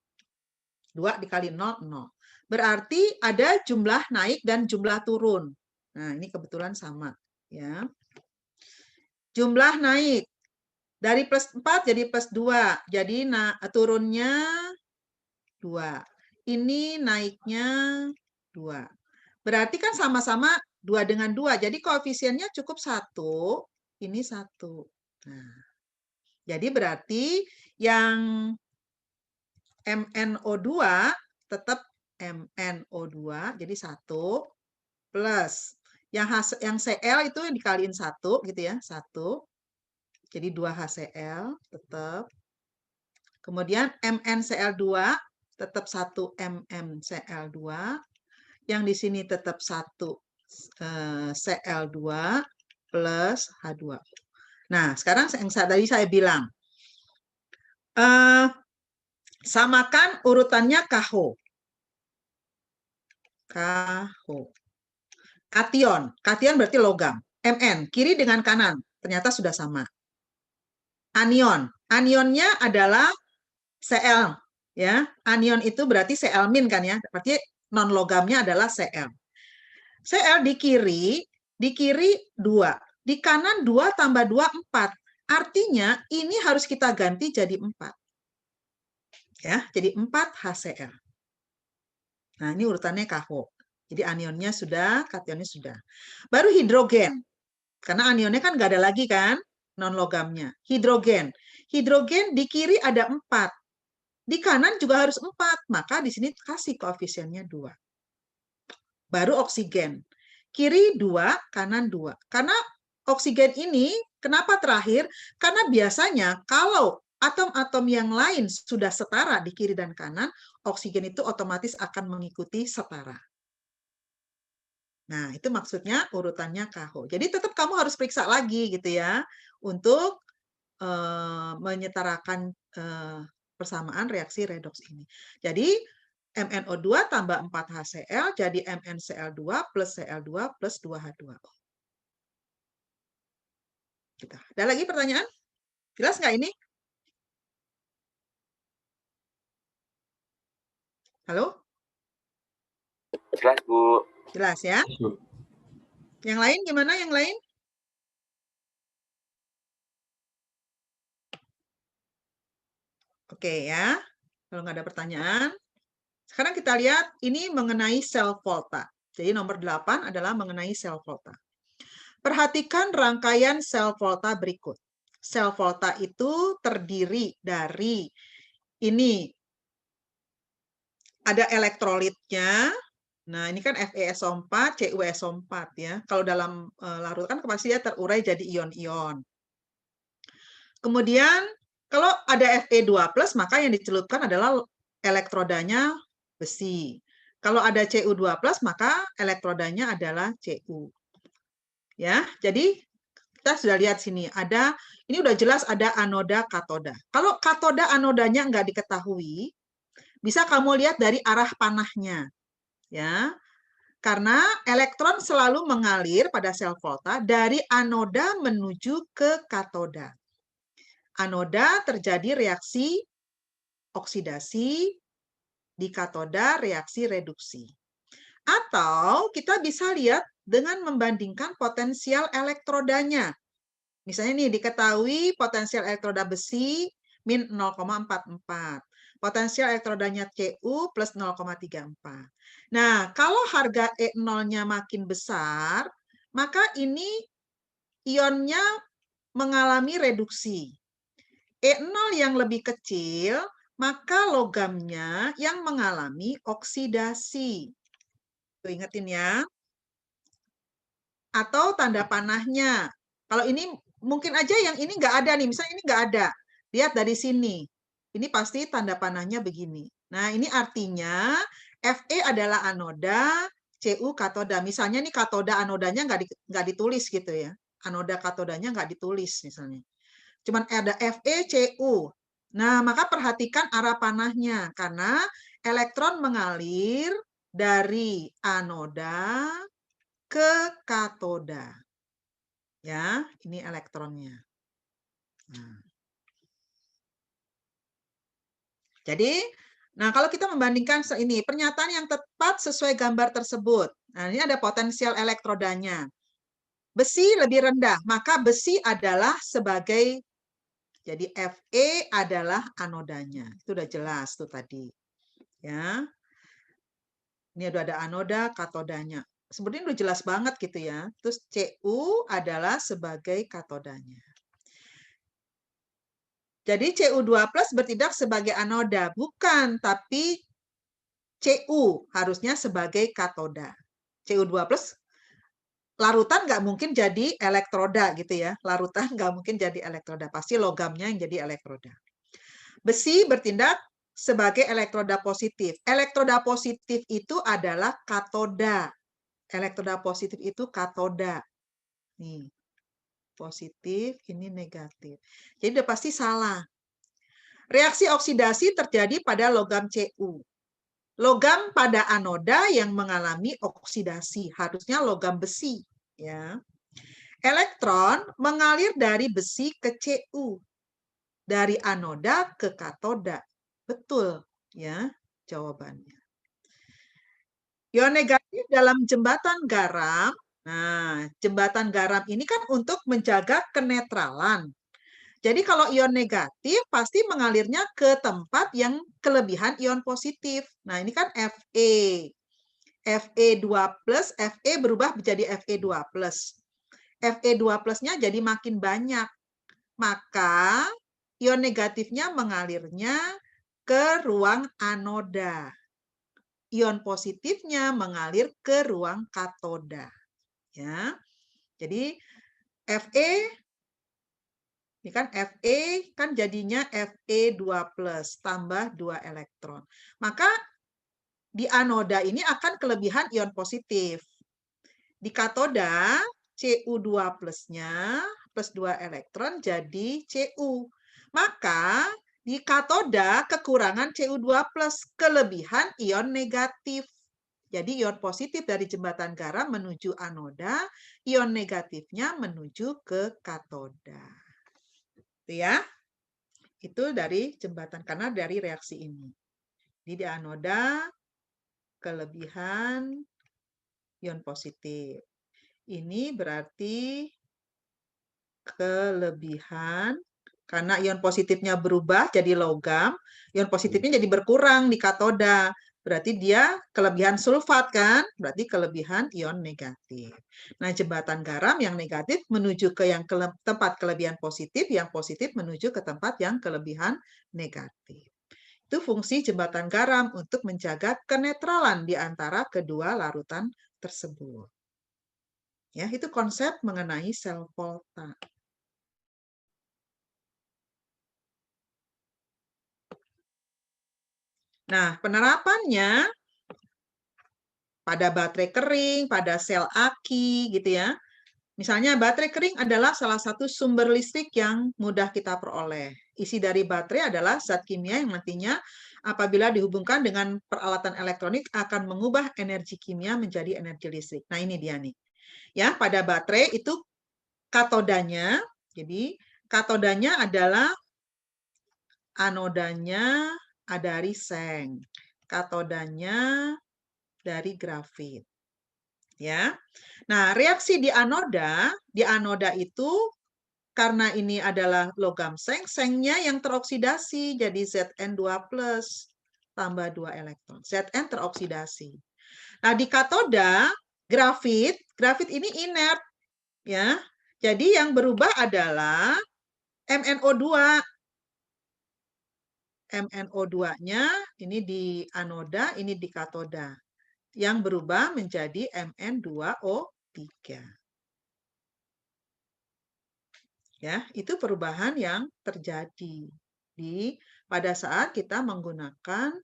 2 dikali 0, 0. Berarti ada jumlah naik dan jumlah turun. Nah, ini kebetulan sama, ya. Jumlah naik dari plus 4 jadi plus 2. Jadi turunnya 2. Ini naiknya 2. Berarti kan sama-sama 2 dengan 2. Jadi koefisiennya cukup 1. Ini 1. Nah, jadi berarti yang MnO2 tetap MnO2, jadi 1 plus yang Cl itu dikaliin 1 gitu ya, 1. Jadi 2 HCl tetap. Kemudian MnCl2 tetap 1 MnCl2. Yang di sini tetap 1 Cl2 plus H2O. Nah, sekarang yang tadi saya bilang, samakan urutannya KHO. KHO. Kation. Kation berarti logam. Mn, kiri dengan kanan. Ternyata sudah sama. Anion. Anionnya adalah Cl. Ya, anion itu berarti Cl min kan ya. Berarti non logamnya adalah Cl. Cl di kiri 2. Di kanan 2 tambah 2, 4. Artinya ini harus kita ganti jadi 4. Ya, jadi 4 HCl. Nah, ini urutannya KHO. Jadi anionnya sudah, kationnya sudah. Baru hidrogen. Karena anionnya kan nggak ada lagi kan, non-logamnya. Hidrogen. Hidrogen di kiri ada 4. Di kanan juga harus 4. Maka di sini kasih koefisiennya 2. Baru oksigen. Kiri 2, kanan 2. Karena oksigen ini, kenapa terakhir? Karena biasanya kalau atom-atom yang lain sudah setara di kiri dan kanan, oksigen itu otomatis akan mengikuti setara. Nah, itu maksudnya urutannya KHO. Jadi tetap kamu harus periksa lagi gitu ya, untuk menyetarakan persamaan reaksi redoks ini. Jadi MnO2 tambah 4 HCl jadi MnCl2 plus Cl2 plus 2H2O. Gitu. Ada lagi pertanyaan? Jelas nggak ini? Halo? Jelas, Bu. Jelas ya? Yang lain gimana? Yang lain? Oke ya. Kalau nggak ada pertanyaan, sekarang kita lihat ini mengenai sel volta. Jadi nomor 8 adalah mengenai sel volta. Perhatikan rangkaian sel volta berikut. Sel volta itu terdiri dari ini ada elektrolitnya. Nah, ini kan FeSO4, CuSO4 ya. Kalau dalam larutan pasti dia terurai jadi ion-ion. Kemudian kalau ada Fe2+, maka yang dicelupkan adalah elektrodanya besi. Kalau ada Cu2+, maka elektrodanya adalah Cu. Ya, jadi kita sudah lihat sini ini udah jelas ada anoda katoda. Kalau katoda anodanya nggak diketahui, bisa kamu lihat dari arah panahnya, ya. Karena elektron selalu mengalir pada sel volta dari anoda menuju ke katoda. Anoda terjadi reaksi oksidasi, di katoda reaksi reduksi. Atau kita bisa lihat dengan membandingkan potensial elektrodanya. Misalnya nih, diketahui potensial elektroda besi min 0,44. Potensial elektrodanya Cu plus 0,34. Nah, kalau harga E0-nya makin besar, maka ini ionnya mengalami reduksi. E0 yang lebih kecil, maka logamnya yang mengalami oksidasi. Tuh, ingetin ya. Atau tanda panahnya. Kalau ini mungkin aja yang ini nggak ada nih, misalnya ini nggak ada. Lihat dari sini. Ini pasti tanda panahnya begini. Nah, ini artinya Fe adalah anoda, Cu katoda. Misalnya nih katoda anodanya nggak ditulis gitu ya. Anoda katodanya nggak ditulis misalnya. Cuman ada Fe, Cu. Nah, maka perhatikan arah panahnya. Karena elektron mengalir dari anoda ke katoda. Ya, ini elektronnya. Nah. Jadi, Nah, kalau kita membandingkan ini, pernyataan yang tepat sesuai gambar tersebut. Nah, ini ada potensial elektrodanya. Besi lebih rendah, maka besi adalah sebagai, jadi Fe adalah anodanya. Itu udah jelas tuh tadi. Ya. Ini ada anoda, katodanya. Sebenarnya udah jelas banget gitu ya. Terus Cu adalah sebagai katodanya. Jadi Cu2+ bertindak sebagai anoda, bukan, tapi Cu harusnya sebagai katoda. Cu2+ larutan nggak mungkin jadi elektroda gitu ya. Larutan nggak mungkin jadi elektroda. Pasti logamnya yang jadi elektroda. Besi bertindak sebagai elektroda positif. Elektroda positif itu adalah katoda. Elektroda positif itu katoda. Nih, positif, ini negatif. Jadi udah pasti salah. Reaksi oksidasi terjadi pada logam Cu. Logam pada anoda yang mengalami oksidasi, harusnya logam besi. Ya. Elektron mengalir dari besi ke Cu, dari anoda ke katoda. Betul, ya jawabannya. Ion negatif dalam jembatan garam. Nah, jembatan garam ini kan untuk menjaga kenetralan. Jadi kalau ion negatif pasti mengalirnya ke tempat yang kelebihan ion positif. Nah, ini kan Fe. Fe2+, Fe berubah menjadi Fe2+. Fe2+-nya jadi makin banyak. Maka ion negatifnya mengalirnya ke ruang anoda. Ion positifnya mengalir ke ruang katoda. Ya. Jadi Fe ini kan Fe kan jadinya Fe2+ tambah 2 elektron. Maka di anoda ini akan kelebihan ion positif. Di katoda Cu2+-nya plus 2 elektron jadi Cu. Maka di katoda kekurangan Cu2+, kelebihan ion negatif. Jadi ion positif dari jembatan garam menuju anoda, ion negatifnya menuju ke katoda. Itu ya. Itu dari jembatan karena dari reaksi ini. Jadi di anoda kelebihan ion positif. Ini berarti kelebihan karena ion positifnya berubah jadi logam, ion positifnya jadi berkurang di katoda. Berarti dia kelebihan sulfat kan? Berarti kelebihan ion negatif. Nah, jembatan garam yang negatif menuju ke yang tempat kelebihan positif, yang positif menuju ke tempat yang kelebihan negatif. Itu fungsi jembatan garam untuk menjaga kenetralan di antara kedua larutan tersebut. Ya, itu konsep mengenai sel volta. Nah, penerapannya pada baterai kering, pada sel aki gitu ya. Misalnya baterai kering adalah salah satu sumber listrik yang mudah kita peroleh. Isi dari baterai adalah zat kimia yang nantinya apabila dihubungkan dengan peralatan elektronik akan mengubah energi kimia menjadi energi listrik. Nah, ini dia nih. Ya, pada baterai itu katodanya. Jadi, katodanya adalah anodanya dari seng. Katodanya dari grafit. Ya. Nah, reaksi di anoda itu karena ini adalah logam seng, sengnya yang teroksidasi jadi Zn2+ tambah 2 elektron. Zn teroksidasi. Nah, di katoda grafit ini inert ya. Jadi yang berubah adalah MnO2. MnO2-nya ini di anoda, ini di katoda. Yang berubah menjadi Mn2O3. Ya, itu perubahan yang terjadi pada saat kita menggunakan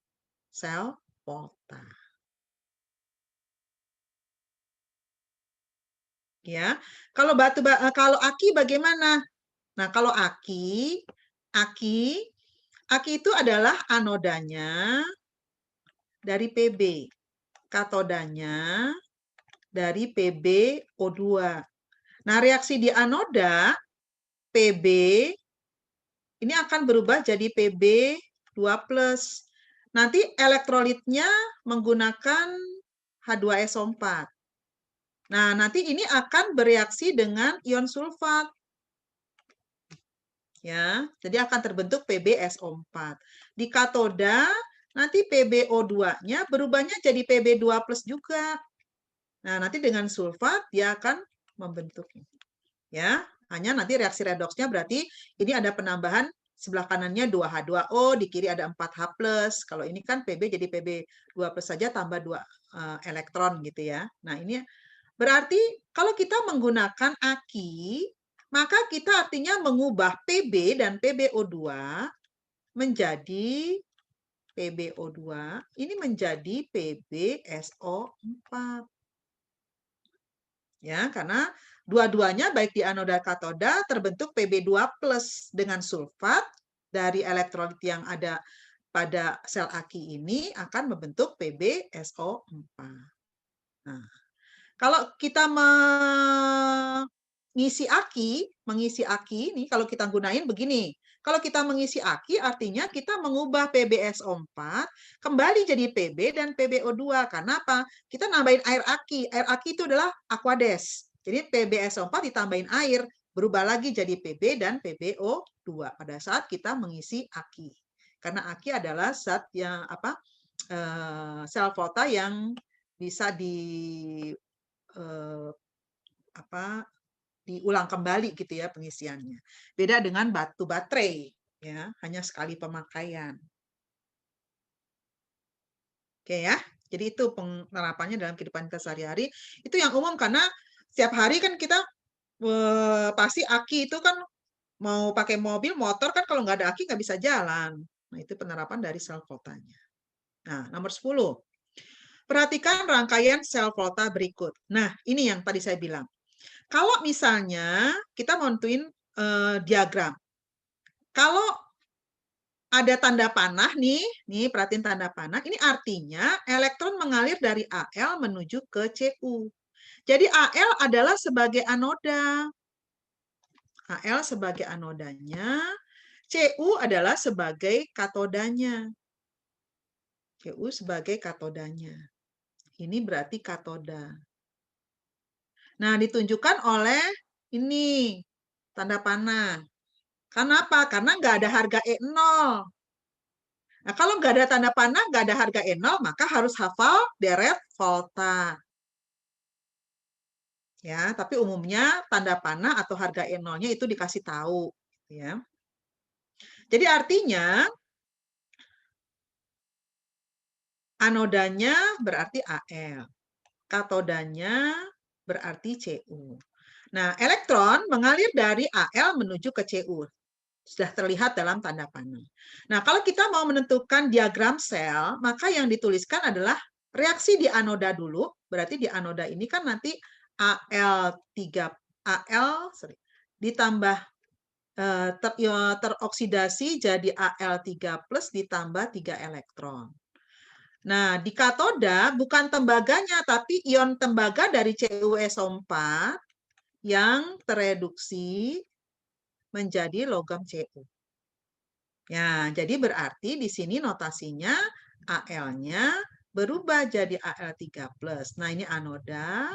sel volta. Ya, kalau aki bagaimana? Nah, kalau aki itu adalah anodanya dari Pb, katodanya dari PbO2. Nah, reaksi di anoda Pb ini akan berubah jadi Pb2+. nanti elektrolitnya menggunakan H2SO4. Nah, nanti ini akan bereaksi dengan ion sulfat. Ya, jadi akan terbentuk PbSO4. Di katoda nanti PbO2-nya berubahnya jadi Pb2+ juga. Nah, nanti dengan sulfat dia akan membentuk ini. Ya, hanya nanti reaksi redoksnya berarti ini ada penambahan sebelah kanannya 2H2O, di kiri ada 4H+. Kalau ini kan Pb jadi Pb2+ saja tambah 2 elektron gitu ya. Nah, ini berarti kalau kita menggunakan aki, maka kita artinya mengubah Pb dan PbO2 menjadi PbO2, ini menjadi PbSO4. Ya, karena dua-duanya baik di anoda katoda terbentuk Pb2+ dengan sulfat dari elektrolit yang ada pada sel aki ini akan membentuk PbSO4. Nah, kalau kita mengisi aki ini kalau kita gunain begini. Kalau kita mengisi aki artinya kita mengubah PbSO4 kembali jadi Pb dan PbO2. Karena apa? Kita nambahin air aki. Air aki itu adalah aqueous. Jadi PbSO4 ditambahin air, berubah lagi jadi Pb dan PbO2 pada saat kita mengisi aki. Karena aki adalah zat yang sel volta yang bisa diulang kembali gitu ya pengisiannya. Beda dengan batu baterai ya, hanya sekali pemakaian. Oke ya. Jadi itu penerapannya dalam kehidupan kita sehari-hari. Itu yang umum karena setiap hari kan kita pasti aki itu kan mau pakai mobil, motor kan kalau nggak ada aki nggak bisa jalan. Nah, itu penerapan dari sel voltanya. Nah, nomor 10. Perhatikan rangkaian sel volta berikut. Nah, ini yang tadi saya bilang. Kalau misalnya kita mau nentuin diagram. Kalau ada tanda panah nih perhatiin tanda panah, ini artinya elektron mengalir dari Al menuju ke Cu. Jadi Al adalah sebagai anoda. Al sebagai anodanya, Cu adalah sebagai katodanya. Cu sebagai katodanya. Ini berarti katoda. Nah, ditunjukkan oleh ini tanda panah. Kenapa? Karena nggak ada harga E0. Nah, kalau nggak ada tanda panah, nggak ada harga E0, maka harus hafal deret volta. Ya, tapi umumnya tanda panah atau harga E0-nya itu dikasih tahu. Ya. Jadi artinya, anodanya berarti Al. Katodanya berarti Cu. Nah, elektron mengalir dari Al menuju ke Cu. Sudah terlihat dalam tanda panah. Nah, kalau kita mau menentukan diagram sel, maka yang dituliskan adalah reaksi di anoda dulu. Berarti di anoda ini kan nanti ditambah teroksidasi jadi Al3+ ditambah 3 elektron. Nah, di katoda bukan tembaganya, tapi ion tembaga dari CuSO4 yang tereduksi menjadi logam Cu. Ya, jadi berarti di sini notasinya Al-nya berubah jadi Al3+. Nah, ini anoda.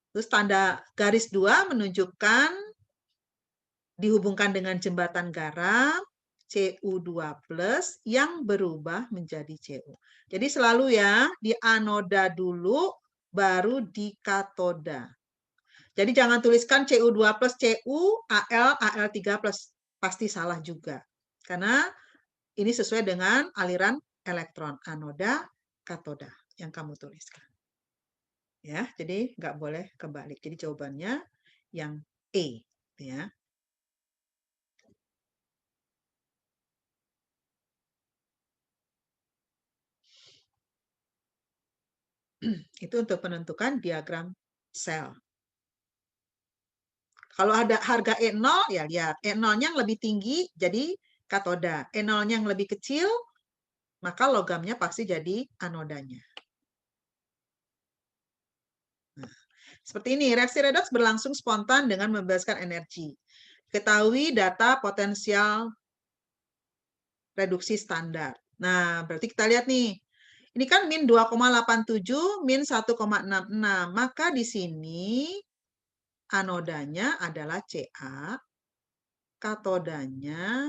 Terus tanda garis 2 menunjukkan dihubungkan dengan jembatan garam Cu2+ yang berubah menjadi Cu. Jadi selalu ya, di anoda dulu baru di katoda. Jadi jangan tuliskan Cu2+ Cu, Al3+. Pasti salah juga. Karena ini sesuai dengan aliran elektron anoda, katoda yang kamu tuliskan. Ya, jadi nggak boleh kebalik. Jadi jawabannya yang E. Ya. Itu untuk menentukan diagram sel. Kalau ada harga E0, ya lihat. E0-nya yang lebih tinggi, jadi katoda. E0-nya yang lebih kecil, maka logamnya pasti jadi anodanya. Nah, seperti ini, reaksi redoks berlangsung spontan dengan membebaskan energi. Ketahui data potensial reduksi standar. Nah, berarti kita lihat nih. Ini kan min 2,87, min 1,66. Maka di sini anodanya adalah Ca, katodanya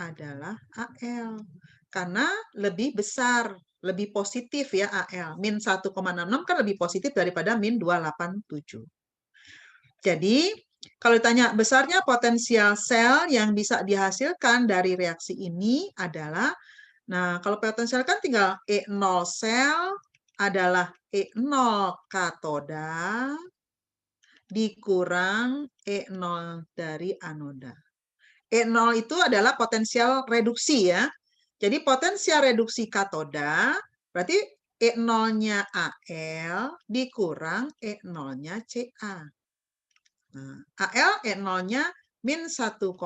adalah Al. Karena lebih besar, lebih positif ya Al. Min 1,66 kan lebih positif daripada min 287. Jadi, kalau ditanya besarnya potensial sel yang bisa dihasilkan dari reaksi ini adalah, nah kalau potensial kan tinggal E0 sel adalah E0 katoda dikurang E0 dari anoda. E0 itu adalah potensial reduksi ya. Jadi potensial reduksi katoda berarti E0-nya Al dikurang E0-nya Ca. Nah, Al E0-nya min 1,66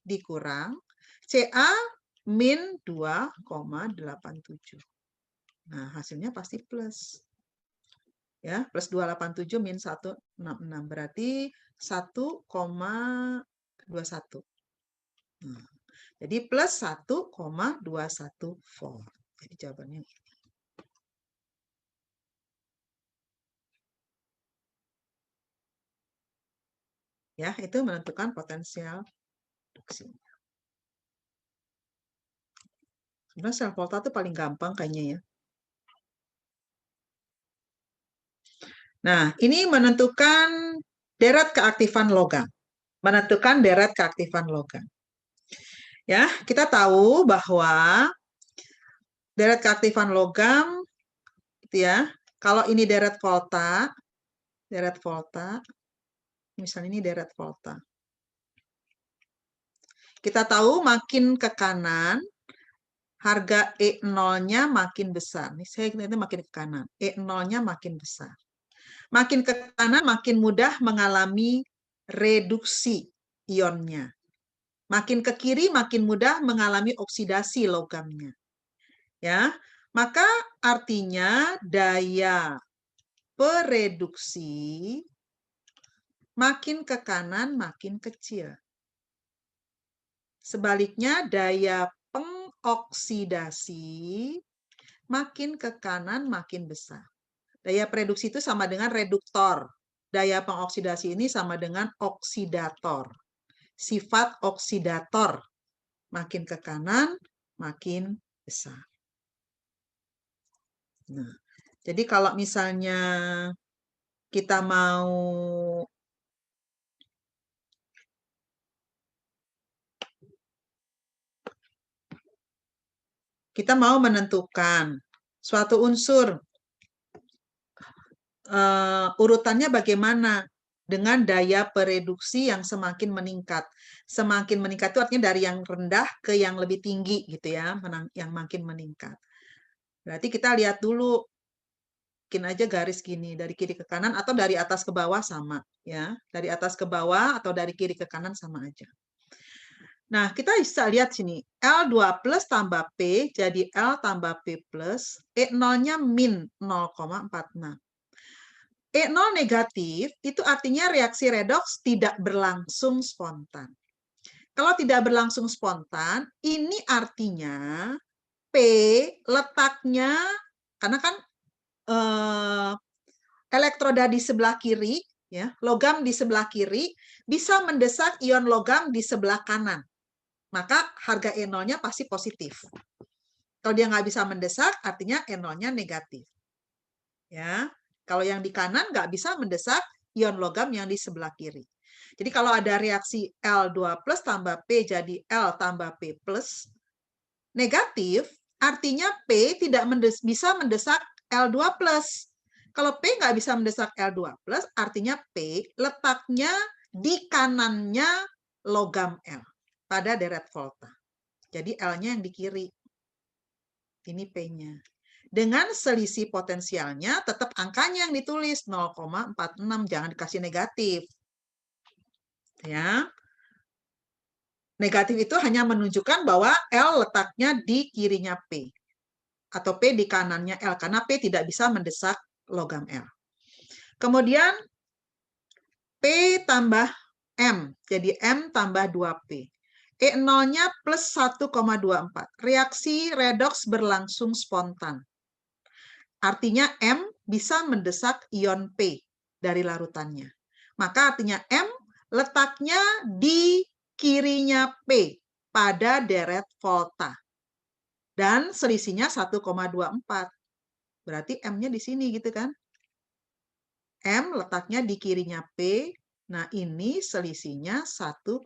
dikurang Ca min 2,87. Nah, hasilnya pasti plus. Ya, plus 287 min 166 berarti 1,21. Nah, jadi plus 1,21 volt. Jadi jawabannya ini. Ya, itu menentukan potensial reduksi. Sebenarnya sel volta itu paling gampang kayaknya ya. Nah, ini menentukan deret keaktifan logam. Menentukan deret keaktifan logam. Ya, kita tahu bahwa deret keaktifan logam gitu ya. Kalau ini deret volta, misalnya ini deret volta. Kita tahu makin ke kanan, harga E0-nya makin besar. Nih, saya ini makin ke kanan. E0-nya makin besar. Makin ke kanan, makin mudah mengalami reduksi ionnya. Makin ke kiri, makin mudah mengalami oksidasi logamnya. Ya, maka artinya daya pereduksi makin ke kanan, makin kecil. Sebaliknya, daya pengoksidasi makin ke kanan, makin besar. Daya pereduksi itu sama dengan reduktor. Daya pengoksidasi ini sama dengan oksidator. Sifat oksidator makin ke kanan, makin besar. Nah, jadi kalau misalnya kita mau menentukan suatu unsur, urutannya bagaimana dengan daya pereduksi yang semakin meningkat. Semakin meningkat itu artinya dari yang rendah ke yang lebih tinggi gitu ya, yang makin meningkat. Berarti kita lihat dulu, bikin aja garis gini dari kiri ke kanan atau dari atas ke bawah sama ya. Dari atas ke bawah atau dari kiri ke kanan sama aja. Nah, kita bisa lihat sini, L2 plus tambah P jadi L tambah P plus, E0-nya min 0,46. E0 negatif itu artinya reaksi redoks tidak berlangsung spontan. Kalau tidak berlangsung spontan, ini artinya P letaknya, karena kan elektroda di sebelah kiri, ya, logam di sebelah kiri, bisa mendesak ion logam di sebelah kanan. Maka harga E0-nya pasti positif. Kalau dia nggak bisa mendesak, artinya E0-nya negatif. Ya, kalau yang di kanan nggak bisa mendesak ion logam yang di sebelah kiri. Jadi kalau ada reaksi L2 plus tambah P jadi L tambah P plus negatif, artinya P tidak bisa mendesak L2 plus. Kalau P nggak bisa mendesak L2 plus, artinya P letaknya di kanannya logam L pada deret volta. Jadi L-nya yang di kiri. Ini P-nya. Dengan selisih potensialnya, tetap angkanya yang ditulis 0,46, jangan dikasih negatif. Ya. Negatif itu hanya menunjukkan bahwa L letaknya di kirinya P. Atau P di kanannya L, karena P tidak bisa mendesak logam L. Kemudian P tambah M, jadi M tambah 2P. E0-nya plus 1,24. Reaksi redoks berlangsung spontan. Artinya M bisa mendesak ion P dari larutannya. Maka artinya M letaknya di kirinya P pada deret volta. Dan selisihnya 1,24. Berarti M-nya di sini gitu kan. M letaknya di kirinya P. Nah, ini selisihnya 1,24.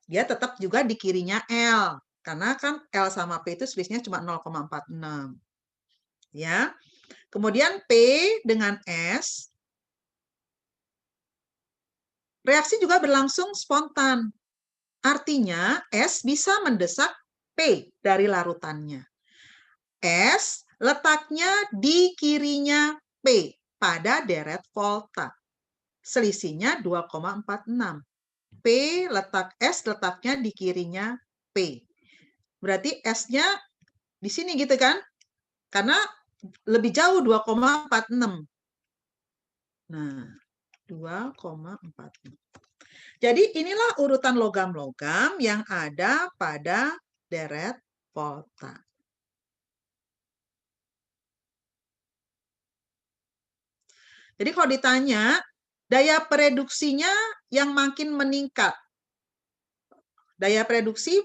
Dia tetap juga di kirinya L. Karena kan L sama P itu selisihnya cuma 0,46. Ya. Kemudian P dengan S, reaksi juga berlangsung spontan. Artinya S bisa mendesak P dari larutannya. S letaknya di kirinya P pada deret volta. Selisihnya 2,46. S letaknya di kirinya P. Berarti S-nya di sini gitu kan? Karena lebih jauh 2,46. Nah, 2,46. Jadi inilah urutan logam-logam yang ada pada deret volta. Jadi kalau ditanya, daya pereduksinya yang makin meningkat. Daya pereduksi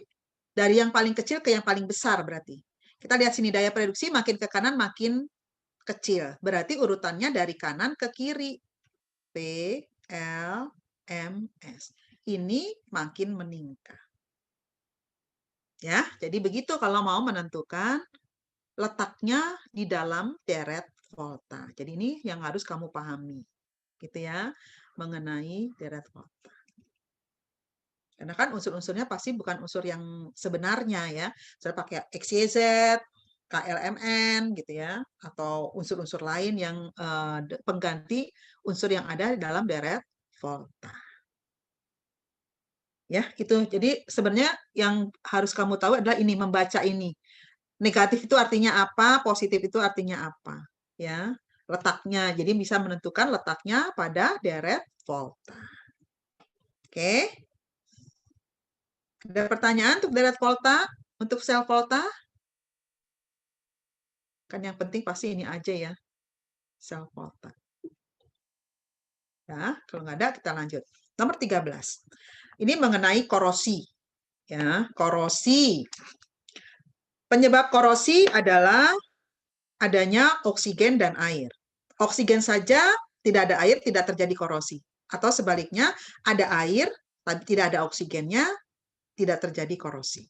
dari yang paling kecil ke yang paling besar berarti. Kita lihat sini, daya pereduksi makin ke kanan makin kecil. Berarti urutannya dari kanan ke kiri. P, L, M, S. Ini makin meningkat. Ya, jadi begitu kalau mau menentukan letaknya di dalam deret volta. Jadi ini yang harus kamu pahami. Gitu ya, mengenai deret volta. Karena kan unsur-unsurnya pasti bukan unsur yang sebenarnya ya. Saya pakai XYZ, KLMN gitu ya, atau unsur-unsur lain yang pengganti unsur yang ada dalam deret volta. Ya, itu. Jadi sebenarnya yang harus kamu tahu adalah ini, membaca ini. Negatif itu artinya apa, positif itu artinya apa, ya. Letaknya. Jadi bisa menentukan letaknya pada deret volta. Oke. Ada pertanyaan untuk deret volta, untuk sel volta? Kan yang penting pasti ini aja ya, sel volta. Ya, kalau nggak ada kita lanjut. Nomor 13. Ini mengenai korosi. Ya, korosi. Penyebab korosi adalah adanya oksigen dan air. Oksigen saja, tidak ada air, tidak terjadi korosi. Atau sebaliknya, ada air, tapi tidak ada oksigennya, tidak terjadi korosi.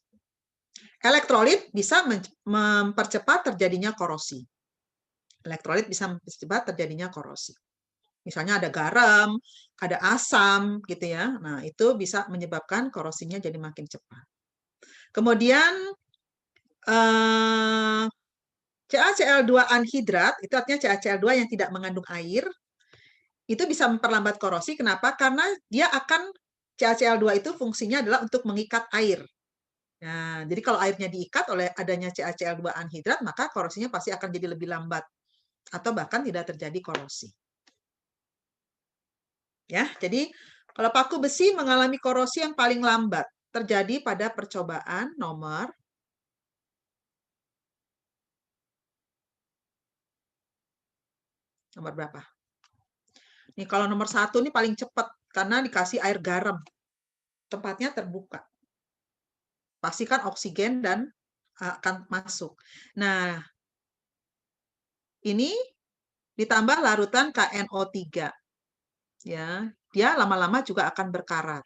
Elektrolit bisa mempercepat terjadinya korosi. Elektrolit bisa mempercepat terjadinya korosi. Misalnya ada garam, ada asam, gitu ya. Nah, itu bisa menyebabkan korosinya jadi makin cepat. Kemudian CaCl2 anhidrat, itu artinya CaCl2 yang tidak mengandung air, itu bisa memperlambat korosi. Kenapa? Karena dia akan, CaCl2 itu fungsinya adalah untuk mengikat air. Nah, jadi kalau airnya diikat oleh adanya CaCl2 anhidrat, maka korosinya pasti akan jadi lebih lambat. Atau bahkan tidak terjadi korosi. Ya, jadi kalau paku besi mengalami korosi yang paling lambat, terjadi pada percobaan nomor berapa? Nih kalau nomor 1 ini paling cepat karena dikasih air garam. Tempatnya terbuka. Pastikan oksigen dan akan masuk. Nah, ini ditambah larutan KNO3. Ya, dia lama-lama juga akan berkarat.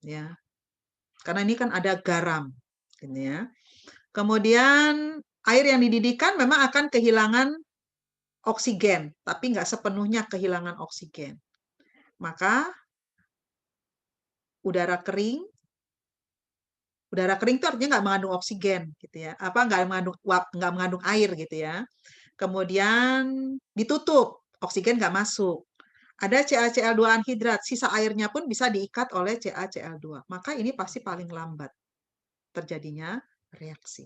Ya. Karena ini kan ada garam, gitu ya. Kemudian air yang dididihkan memang akan kehilangan oksigen, tapi nggak sepenuhnya kehilangan oksigen. Maka udara kering itu artinya nggak mengandung oksigen, gitu ya. Nggak mengandung uap, nggak mengandung air, gitu ya. Kemudian ditutup, oksigen nggak masuk. Ada CaCl2 anhidrat, sisa airnya pun bisa diikat oleh CaCl2. Maka ini pasti paling lambat terjadinya reaksi.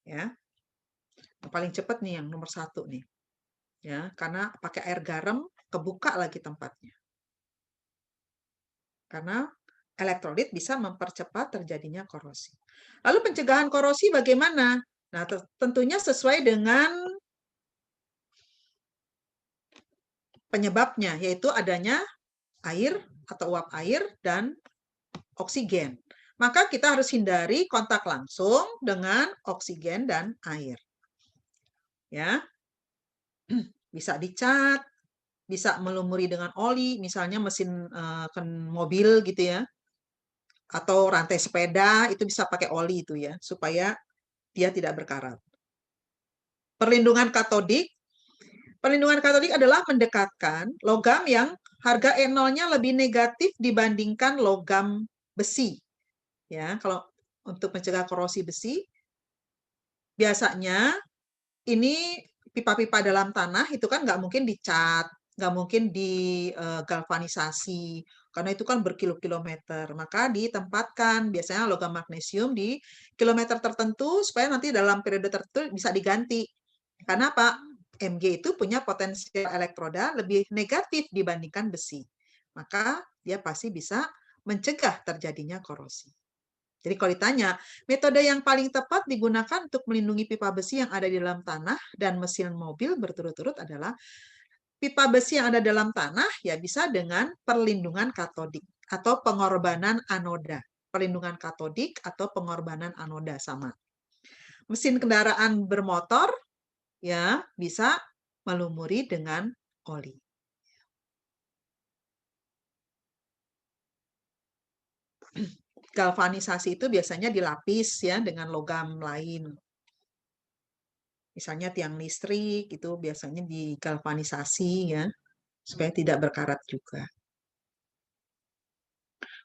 Ya. Yang paling cepat nih yang nomor 1 nih. Ya, karena pakai air garam kebuka lagi tempatnya. Karena elektrolit bisa mempercepat terjadinya korosi. Lalu pencegahan korosi bagaimana? Nah, tentunya sesuai dengan penyebabnya, yaitu adanya air atau uap air dan oksigen. Maka kita harus hindari kontak langsung dengan oksigen dan air. Ya. Bisa dicat, bisa melumuri dengan oli, misalnya mesin mobil gitu ya. Atau rantai sepeda itu bisa pakai oli itu ya, supaya dia tidak berkarat. Perlindungan katodik. Perlindungan katodik adalah mendekatkan logam yang harga E0-nya lebih negatif dibandingkan logam besi. Ya, kalau untuk mencegah korosi besi, biasanya ini pipa-pipa dalam tanah itu kan nggak mungkin dicat, nggak mungkin digalvanisasi, karena itu kan berkilo-kilometer. Maka ditempatkan biasanya logam magnesium di kilometer tertentu supaya nanti dalam periode tertentu bisa diganti. Karena apa? Mg itu punya potensial elektroda lebih negatif dibandingkan besi. Maka dia pasti bisa mencegah terjadinya korosi. Jadi kalau ditanya, metode yang paling tepat digunakan untuk melindungi pipa besi yang ada di dalam tanah dan mesin mobil berturut-turut adalah pipa besi yang ada dalam tanah ya bisa dengan perlindungan katodik atau pengorbanan anoda. Perlindungan katodik atau pengorbanan anoda sama. Mesin kendaraan bermotor ya bisa melumuri dengan oli. Galvanisasi itu biasanya dilapis ya dengan logam lain. Misalnya tiang listrik itu biasanya digalvanisasi ya supaya tidak berkarat juga.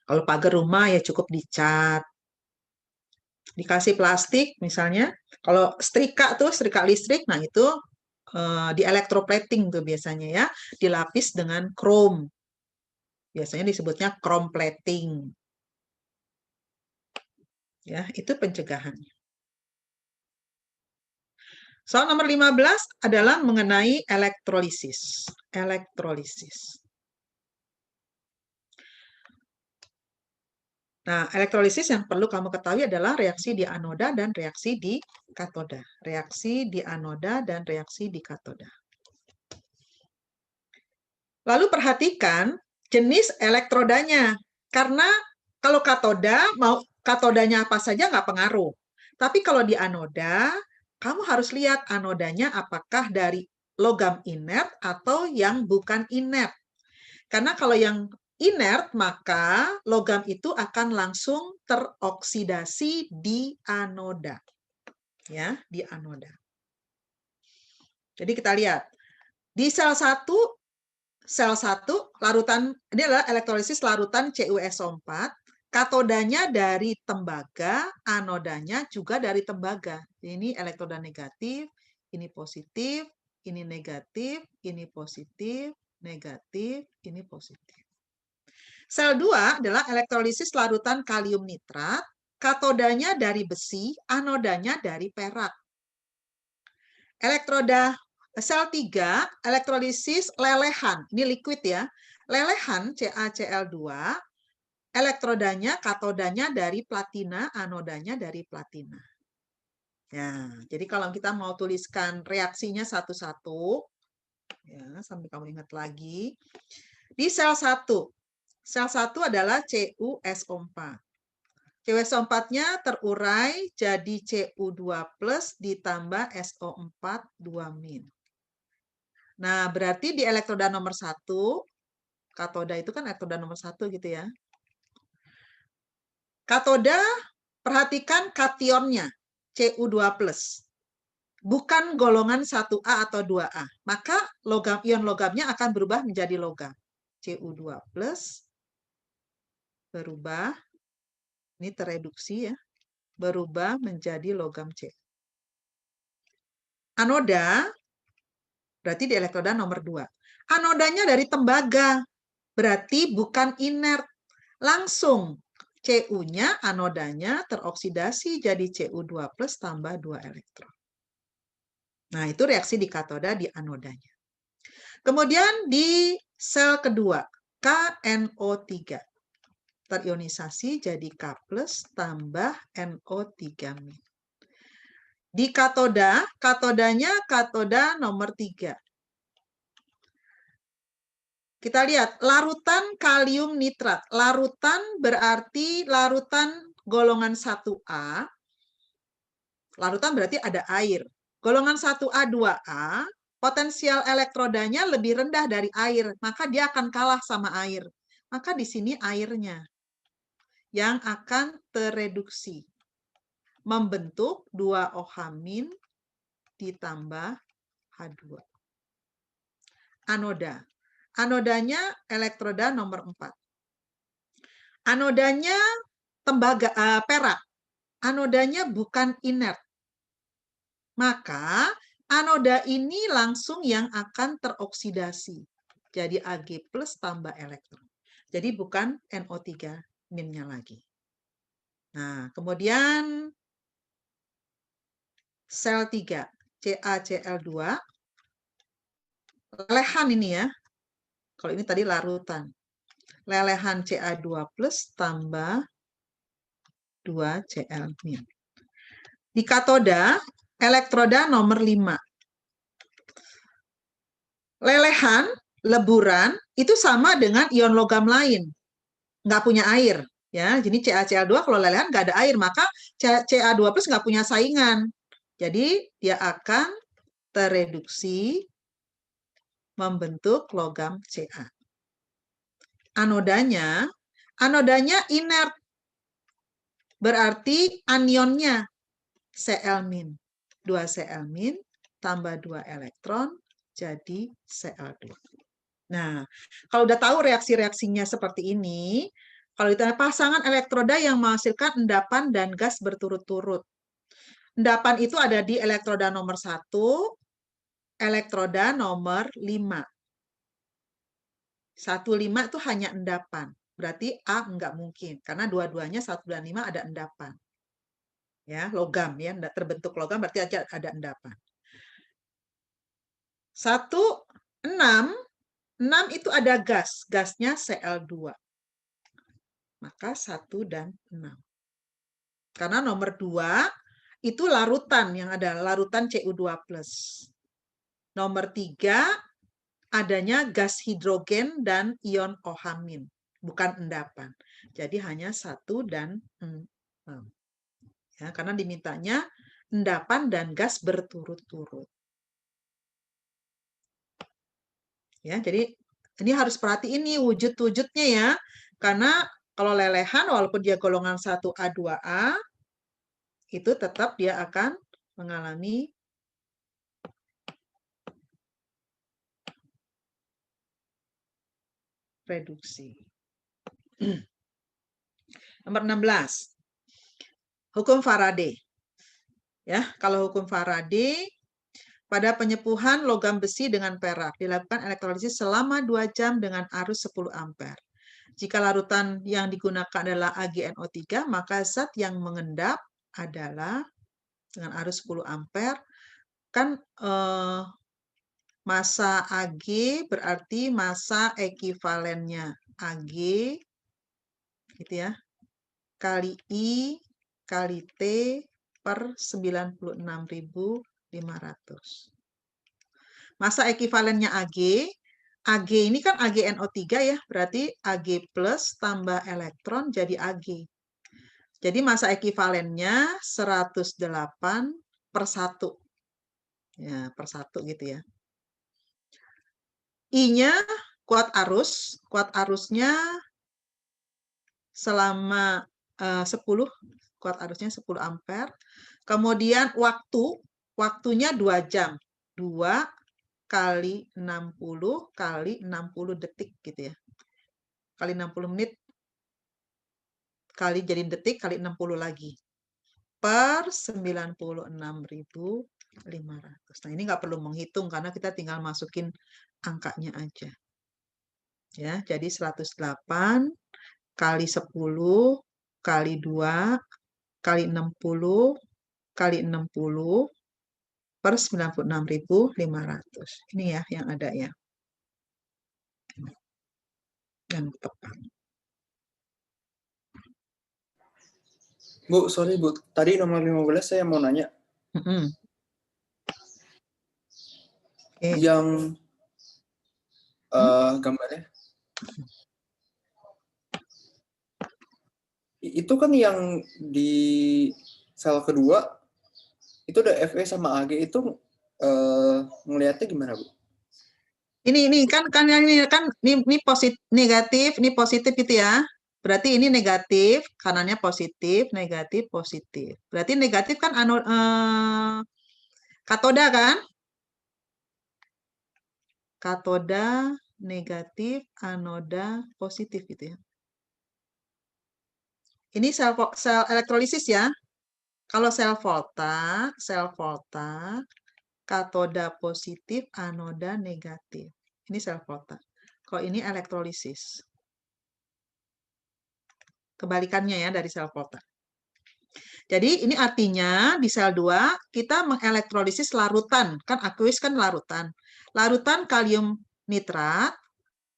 Kalau pagar rumah ya cukup dicat. Dikasih plastik misalnya. Kalau setrika tuh setrika listrik, nah itu di electroplating tuh biasanya ya, dilapis dengan krom. Biasanya disebutnya chrome plating. Ya, itu pencegahannya. Soal nomor 15 adalah mengenai elektrolisis. Elektrolisis. Nah, elektrolisis yang perlu kamu ketahui adalah reaksi di anoda dan reaksi di katoda. Reaksi di anoda dan reaksi di katoda. Lalu perhatikan jenis elektrodanya. Karena kalau katoda, mau katodanya apa saja nggak pengaruh. Tapi kalau di anoda, kamu harus lihat anodanya apakah dari logam inert atau yang bukan inert. Karena kalau yang inert, maka logam itu akan langsung teroksidasi di anoda. Ya, di anoda. Jadi kita lihat. Di sel 1 larutan, ini adalah elektrolisis larutan CuSO4, katodanya dari tembaga, anodanya juga dari tembaga. Ini elektroda negatif, ini positif, ini negatif, ini positif, negatif, ini positif. Sel 2 adalah elektrolisis larutan kalium nitrat, katodanya dari besi, anodanya dari perak. Elektroda sel 3, elektrolisis lelehan, ini liquid ya. Lelehan CaCl2, elektrodanya, katodanya dari platina, anodanya dari platina. Ya, jadi kalau kita mau tuliskan reaksinya satu-satu, ya, sambil kamu ingat lagi. Di sel 1, sel 1 adalah CuSO4. CuSO4-nya terurai jadi Cu2+ ditambah SO4 2-. Nah, berarti di elektroda nomor 1, katoda itu kan elektroda nomor 1 gitu ya. Katoda, perhatikan kationnya, Cu2+. Bukan golongan 1A atau 2A. Maka ion logamnya akan berubah menjadi logam. Cu2+ berubah, ini tereduksi ya, berubah menjadi logam C. Anoda, berarti di elektroda nomor 2. Anodanya dari tembaga, berarti bukan inert. Langsung Cu-nya, anodanya teroksidasi jadi Cu2+ tambah 2 elektron. Nah, itu reaksi di katoda di anodanya. Kemudian di sel kedua, KNO3. terionisasi jadi K+ tambah NO3-. Di katoda, katodanya katoda nomor 3. Kita lihat, larutan kalium nitrat. Larutan berarti larutan golongan 1A. Larutan berarti ada air. Golongan 1A, 2A, potensial elektrodanya lebih rendah dari air. Maka dia akan kalah sama air. Maka di sini airnya yang akan tereduksi. Membentuk 2OH- ditambah H2. Anoda. Anodanya elektroda nomor 4. Anodanya tembaga, perak. Anodanya bukan inert. Maka anoda ini langsung yang akan teroksidasi. Jadi Ag+ tambah elektron. Jadi bukan NO3- lagi. Nah, kemudian sel 3, CaCl2. Lelehan ini ya. Kalau ini tadi larutan. Lelehan Ca2+ tambah 2Cl-. Di katoda, elektroda nomor 5. Lelehan, leburan, itu sama dengan ion logam lain. Nggak punya air. Ya, jadi CaCl2 kalau lelehan nggak ada air, maka Ca2+ nggak punya saingan. Jadi dia akan tereduksi membentuk logam Ca. Anodanya inert. Berarti anionnya Cl-. 2Cl- tambah 2 elektron jadi Cl2. Nah, kalau udah tahu reaksi-reaksinya seperti ini, kalau ditanya pasangan elektroda yang menghasilkan endapan dan gas berturut-turut. Endapan itu ada di elektroda nomor 1, elektroda nomor 5. 1,5 itu hanya endapan. Berarti A enggak mungkin, karena dua-duanya 1 dan 5 ada endapan. Ya, logam ya, terbentuk logam berarti ada endapan. 1,6 itu ada gas, gasnya Cl2. Maka 1 dan 6. Karena nomor 2 itu larutan yang ada, larutan Cu2+. Nomor 3 adanya gas hidrogen dan ion OH-, bukan endapan. Jadi hanya 1 dan 6. Ya, karena dimintanya endapan dan gas berturut-turut. Ya, jadi ini harus perhatiin nih wujud-wujudnya ya. Karena kalau lelehan walaupun dia golongan 1A, 2A, itu tetap dia akan mengalami reduksi. Nomor 16. Hukum Faraday. Ya, kalau hukum Faraday, pada penyepuhan logam besi dengan perak dilakukan elektrolisis selama 2 jam dengan arus 10 ampere. Jika larutan yang digunakan adalah AgNO3, maka zat yang mengendap adalah dengan arus 10 ampere. Kan massa Ag berarti massa ekivalennya Ag gitu ya, kali I kali T per 96.500. Massa ekivalennya Ag ini kan AgNO3 ya, berarti Ag+ tambah elektron jadi Ag. Jadi massa ekivalennya 108 per 1. Ya, per 1 gitu ya. I-nya kuat arusnya selama 10, kuat arusnya 10 ampere. Kemudian waktunya 2 jam. 2 kali 60 kali 60 detik gitu ya. Kali 60 menit kali jadi detik kali 60 lagi. Per 96.500. Nah, ini nggak perlu menghitung karena kita tinggal masukin angkanya aja. Ya, jadi 108 kali 10 kali 2 kali 60 kali 60 per 96.500. Ini ya yang ada ya. Yang tepat. Bu, sorry Bu, tadi nomor 15 saya mau nanya. Yang gambarnya itu kan yang di sel kedua itu ada Fe sama Ag itu ngelihatnya gimana Bu? Ini negatif, ini positif gitu ya. Berarti ini negatif, kanannya positif, negatif, positif. Berarti negatif kan katoda kan? Katoda negatif, anoda positif gitu ya. Ini sel elektrolisis ya. Kalau sel volta, katoda positif, anoda negatif. Ini sel volta. Kalau ini elektrolisis. Kebalikannya ya dari sel volta. Jadi ini artinya di sel 2 kita mengelektrolisis larutan. Kan aqueous kan larutan. Larutan kalium nitrat.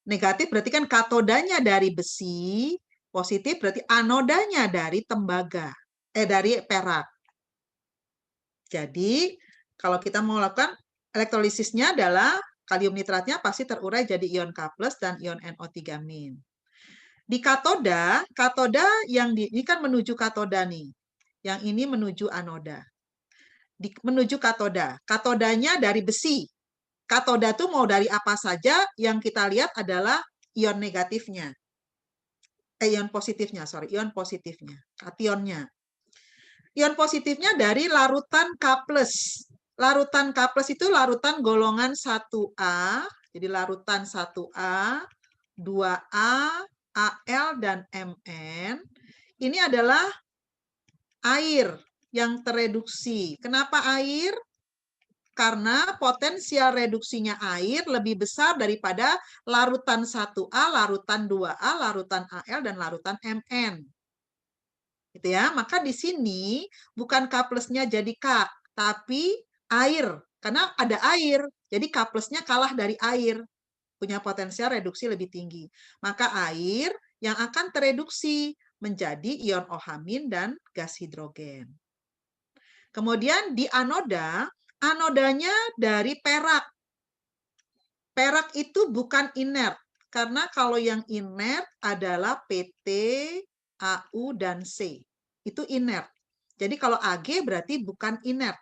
Negatif berarti kan katodanya dari besi. Positif berarti anodanya dari tembaga. Dari perak. Jadi kalau kita mau lakukan elektrolisisnya adalah kalium nitratnya pasti terurai jadi ion K+ dan ion NO3-. Di katoda yang ini kan menuju katoda nih. Yang ini menuju anoda. Menuju katoda. Katodanya dari besi. Katoda tuh mau dari apa saja, yang kita lihat adalah ion negatifnya. Ion positifnya, ion positifnya, kationnya. Ion positifnya dari larutan K+. Larutan K+ itu larutan golongan 1A, jadi larutan 1A, 2A, Al, dan Mn. Ini adalah air yang tereduksi. Kenapa air? Karena potensial reduksinya air lebih besar daripada larutan 1A, larutan 2A, larutan Al, dan larutan Mn. Gitu ya. Maka di sini bukan K+-nya jadi K, tapi air. Karena ada air, jadi K+-nya kalah dari air. Punya potensial reduksi lebih tinggi. Maka air yang akan tereduksi menjadi ion OH- dan gas hidrogen. Kemudian di anoda, anodanya dari perak. Perak itu bukan inert, karena kalau yang inert adalah PT, AU, dan C. Itu inert. Jadi kalau Ag berarti bukan inert.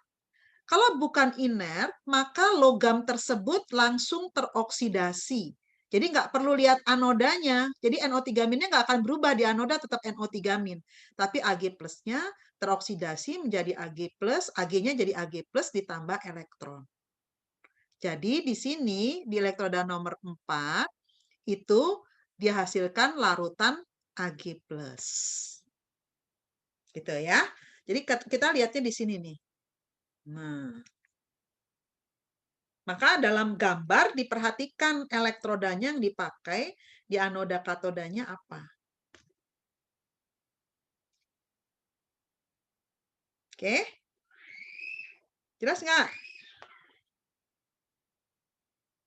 Kalau bukan inert, maka logam tersebut langsung teroksidasi. Jadi nggak perlu lihat anodanya. Jadi NO3-nya nggak akan berubah di anoda, tetap NO3-. Tapi Ag plusnya teroksidasi menjadi Ag+, Ag-nya jadi Ag+ ditambah elektron. Jadi di sini, di elektroda nomor 4, itu dihasilkan larutan Ag+. Gitu ya. Jadi kita lihatnya di sini nih. Nah, maka dalam gambar diperhatikan elektrodanya yang dipakai di anoda katodanya apa. Oke? Jelas nggak?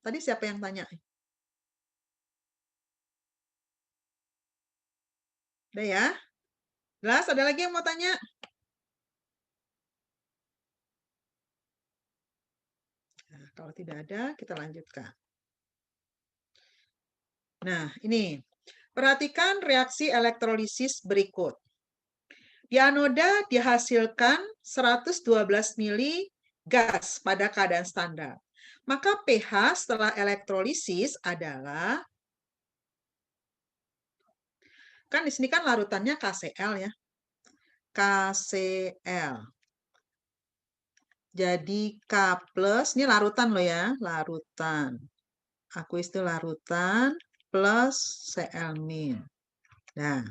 Tadi siapa yang tanya? Udah ya? Jelas? Ada lagi yang mau tanya? Nah, kalau tidak ada, kita lanjutkan. Nah, ini. Perhatikan reaksi elektrolisis berikut. Di anoda dihasilkan 112 mili gas pada keadaan standar. Maka pH setelah elektrolisis adalah, kan di sini kan larutannya KCl ya. KCl. Jadi K+, ini larutan loh ya, larutan. Aqueous itu larutan plus Cl-. Nah,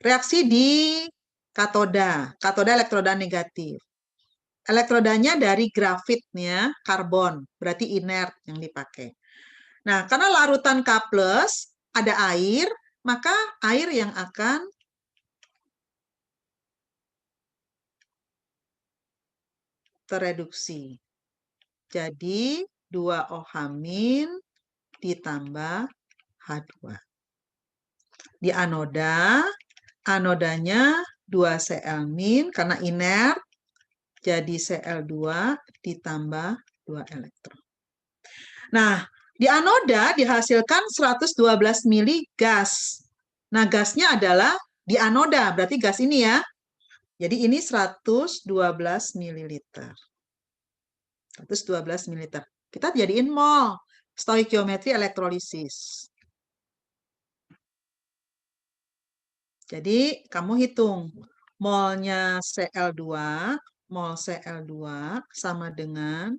reaksi di katoda elektroda negatif. Elektrodanya dari grafitnya karbon, berarti inert yang dipakai. Nah, karena larutan K+, ada air, maka air yang akan tereduksi. Jadi 2OH- ditambah H2. Di anoda, anodanya 2 Cl- karena inert, jadi Cl2 ditambah 2 elektron. Nah, di anoda dihasilkan 112 mili gas. Nah, gasnya adalah di anoda, berarti gas ini ya. Jadi ini 112 mililiter. 112 mililiter. Kita jadiin mol. Stoikiometri elektrolisis. Jadi kamu hitung molnya Cl2, mol Cl2 sama dengan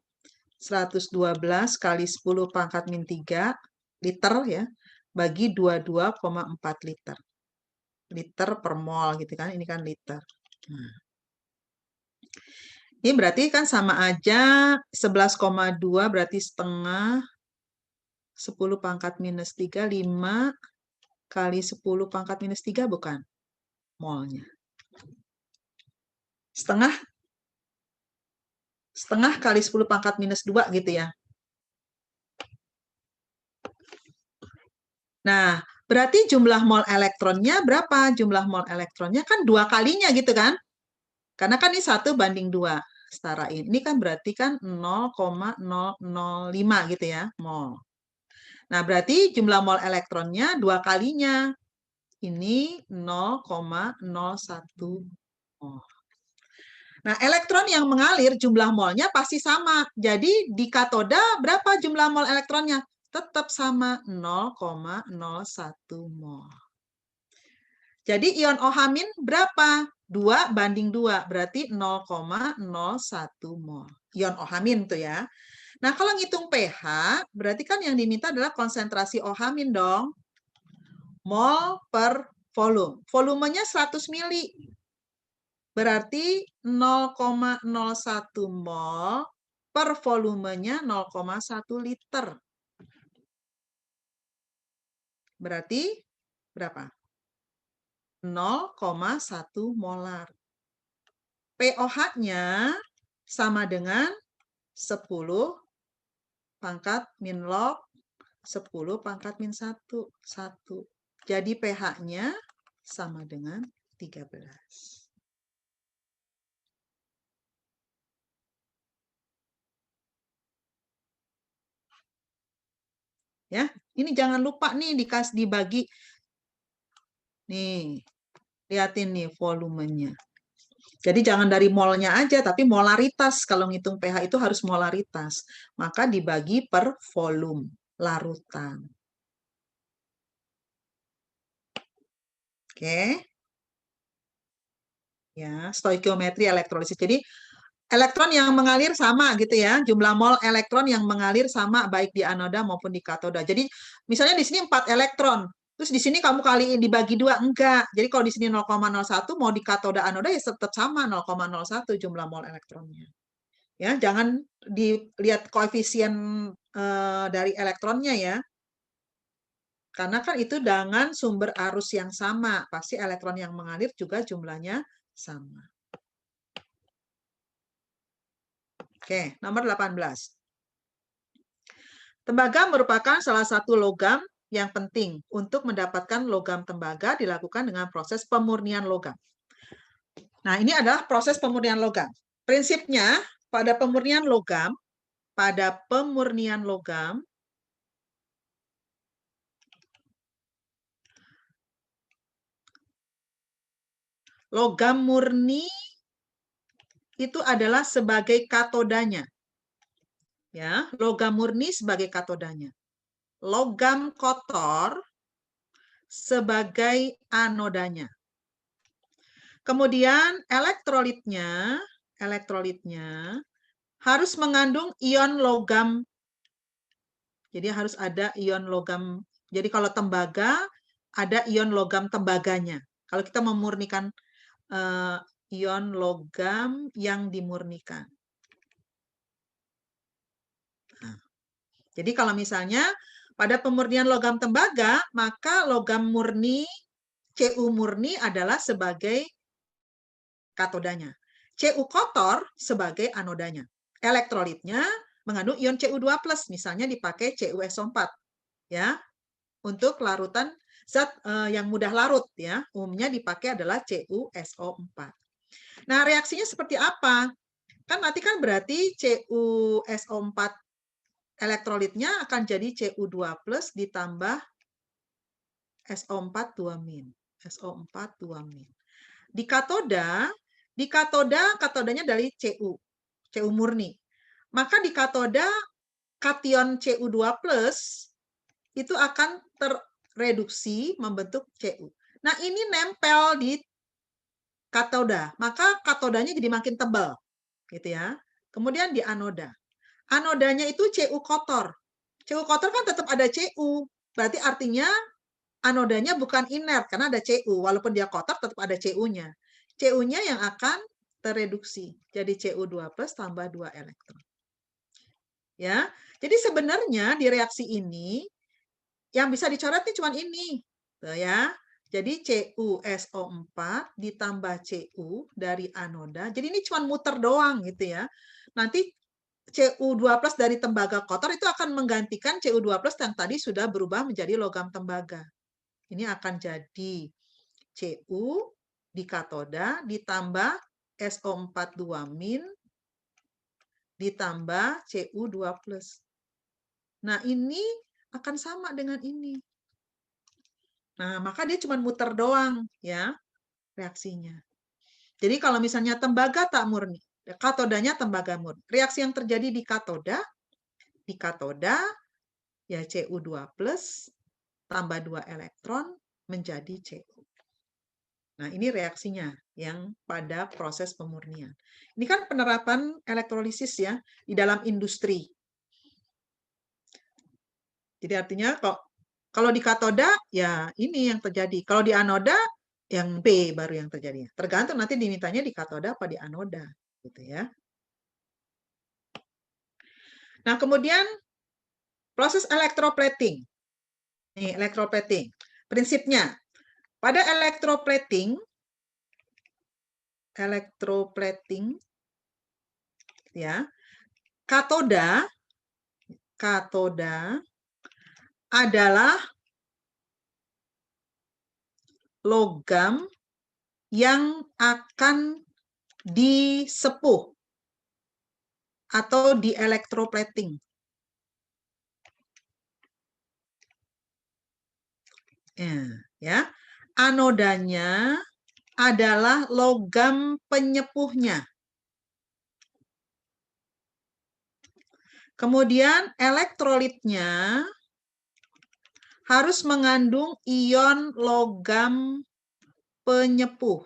112 kali 10 pangkat min 3 liter ya, bagi 22,4 liter. Liter per mol gitu kan, ini kan liter. Nah. Ini berarti kan sama aja 11,2 berarti setengah 10 pangkat minus 3, 5 kali 10 pangkat minus 3 bukan? Molnya. Setengah kali 10 pangkat minus 2 gitu ya. Nah, berarti jumlah mol elektronnya berapa? Jumlah mol elektronnya kan 2 kalinya gitu kan? Karena kan ini 1 banding 2. Setarain. Ini kan berarti kan 0,005 gitu ya, mol. Nah, berarti jumlah mol elektronnya 2 kalinya. Ini 0,01 mol. Nah, elektron yang mengalir jumlah molnya pasti sama. Jadi di katoda berapa jumlah mol elektronnya? Tetap sama 0,01 mol. Jadi ion OH- berapa? 2 banding 2, berarti 0,01 mol. Ion OH- tuh ya. Nah, kalau ngitung pH, berarti kan yang diminta adalah konsentrasi OH- dong. Mol per volume. Volumenya 100 mili. Berarti 0,01 mol per volumenya 0,1 liter. Berarti berapa? 0,1 molar. pOH-nya sama dengan 10 pangkat min log 10 pangkat min 1. Jadi pH-nya sama dengan 13. Ya, ini jangan lupa nih dibagi. Nih, liatin nih volumenya. Jadi jangan dari molnya aja, tapi molaritas. Kalau ngitung pH itu harus molaritas. Maka dibagi per volume, larutan. Oke. Ya, stoikiometri elektrolisis. Jadi elektron yang mengalir sama gitu ya. Jumlah mol elektron yang mengalir sama baik di anoda maupun di katoda. Jadi misalnya di sini 4 elektron. Terus di sini kamu kaliin dibagi 2, enggak. Jadi kalau di sini 0,01 mau di katoda anoda ya tetap sama 0,01 jumlah mol elektronnya. Ya, jangan dilihat koefisien dari elektronnya ya. Karena kan itu dengan sumber arus yang sama. Pasti elektron yang mengalir juga jumlahnya sama. Oke, nomor 18. Tembaga merupakan salah satu logam yang penting. Untuk mendapatkan logam tembaga dilakukan dengan proses pemurnian logam. Nah, ini adalah proses pemurnian logam. Prinsipnya, pada pemurnian logam, logam murni itu adalah sebagai katodanya. Ya, logam murni sebagai katodanya. Logam kotor sebagai anodanya. Kemudian elektrolitnya harus mengandung ion logam. Jadi harus ada ion logam. Jadi kalau tembaga ada ion logam tembaganya. Kalau kita memurnikan ion logam yang dimurnikan. Nah, jadi kalau misalnya pada pemurnian logam tembaga, maka logam murni, Cu murni adalah sebagai katodanya. Cu kotor sebagai anodanya. Elektrolitnya mengandung ion Cu2+, misalnya dipakai CuSO4 ya, untuk larutan zat yang mudah larut ya. Umumnya dipakai adalah CuSO4. Nah, reaksinya seperti apa? Kan nanti kan berarti CuSO4 elektrolitnya akan jadi Cu2+ ditambah SO4 2-. SO4 2-. Di katoda katodanya dari Cu murni. Maka di katoda kation Cu2+ itu akan terreduksi membentuk Cu. Nah, ini nempel di katoda, maka katodanya jadi makin tebal, gitu ya. Kemudian di anoda. Anodanya itu Cu kotor. Cu kotor kan tetap ada Cu. Berarti artinya anodanya bukan inert karena ada Cu. Walaupun dia kotor tetap ada Cu-nya. Cu-nya yang akan tereduksi. Jadi Cu2+ tambah 2 elektron. Ya. Jadi sebenarnya di reaksi ini yang bisa dicoret nih cuma ini. Tuh ya. Jadi CuSO4 ditambah Cu dari anoda. Jadi ini cuma muter doang gitu ya. Nanti Cu2+ dari tembaga kotor itu akan menggantikan Cu2+ yang tadi sudah berubah menjadi logam tembaga. Ini akan jadi Cu di katoda ditambah SO4 2- ditambah Cu2+. Nah, ini akan sama dengan ini. Nah, maka dia cuma muter doang ya reaksinya. Jadi kalau misalnya tembaga tak murni, katodanya tembaga murni. Reaksi yang terjadi di katoda ya Cu2+ tambah 2 elektron menjadi Cu. Nah, ini reaksinya yang pada proses pemurnian. Ini kan penerapan elektrolisis ya di dalam industri. Jadi artinya kalau di katoda ya ini yang terjadi. Kalau di anoda yang B baru yang terjadi. Tergantung nanti dimintanya di katoda apa di anoda gitu ya. Nah, kemudian proses elektroplating. Nih, elektroplating. Prinsipnya pada elektroplating ya, katoda adalah logam yang akan disepuh atau dielektroplating. Ya. Anodanya adalah logam penyepuhnya. Kemudian elektrolitnya harus mengandung ion logam penyepuh.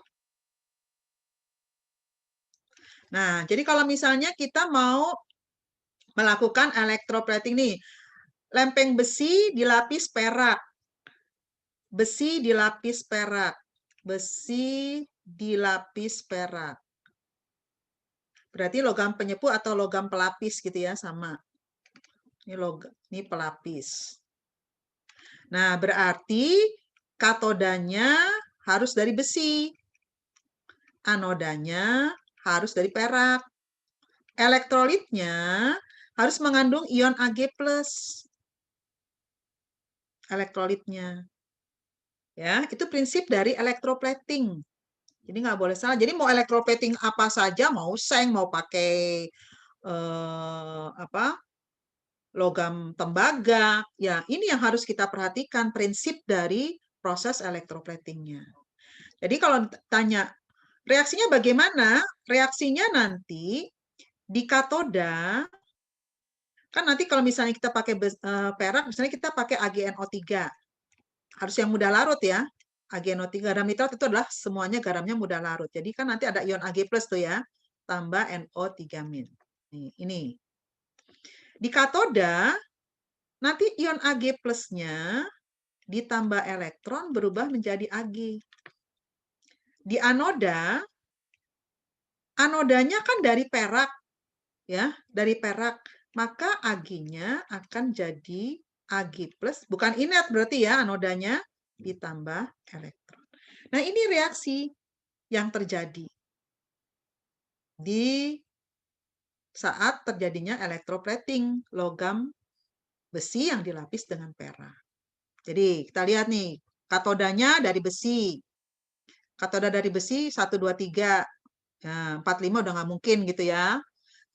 Nah, jadi kalau misalnya kita mau melakukan elektroplating nih, lempeng besi dilapis perak. Besi dilapis perak. Besi dilapis perak. Berarti logam penyepuh atau logam pelapis gitu ya, sama. Ini pelapis. Nah, berarti katodanya harus dari besi. Anodanya harus dari perak. Elektrolitnya harus mengandung ion Ag+. Elektrolitnya. Ya, itu prinsip dari elektroplating. Jadi nggak boleh salah. Jadi mau elektroplating apa saja, mau seng, mau pakai logam tembaga, ya ini yang harus kita perhatikan prinsip dari proses elektroplatingnya. Jadi kalau tanya reaksinya bagaimana? Reaksinya nanti di katoda, kan nanti kalau misalnya kita pakai perak, misalnya kita pakai AgNO3. Harus yang mudah larut ya. AgNO3, garam nitrat itu adalah semuanya garamnya mudah larut. Jadi kan nanti ada ion Ag+ tuh ya, tambah NO3-. Ini. Di katoda, nanti ion Ag+-nya ditambah elektron berubah menjadi Ag. Di anoda, anodanya kan dari perak, ya, dari perak. Maka Ag-nya akan jadi Ag+, bukan inert berarti ya anodanya, ditambah elektron. Nah, ini reaksi yang terjadi di saat terjadinya elektroplating logam besi yang dilapis dengan perak. Jadi kita lihat nih, Katodanya dari besi. Katoda dari besi 1, 2, 3. Nah, 4, 5 udah nggak mungkin gitu ya.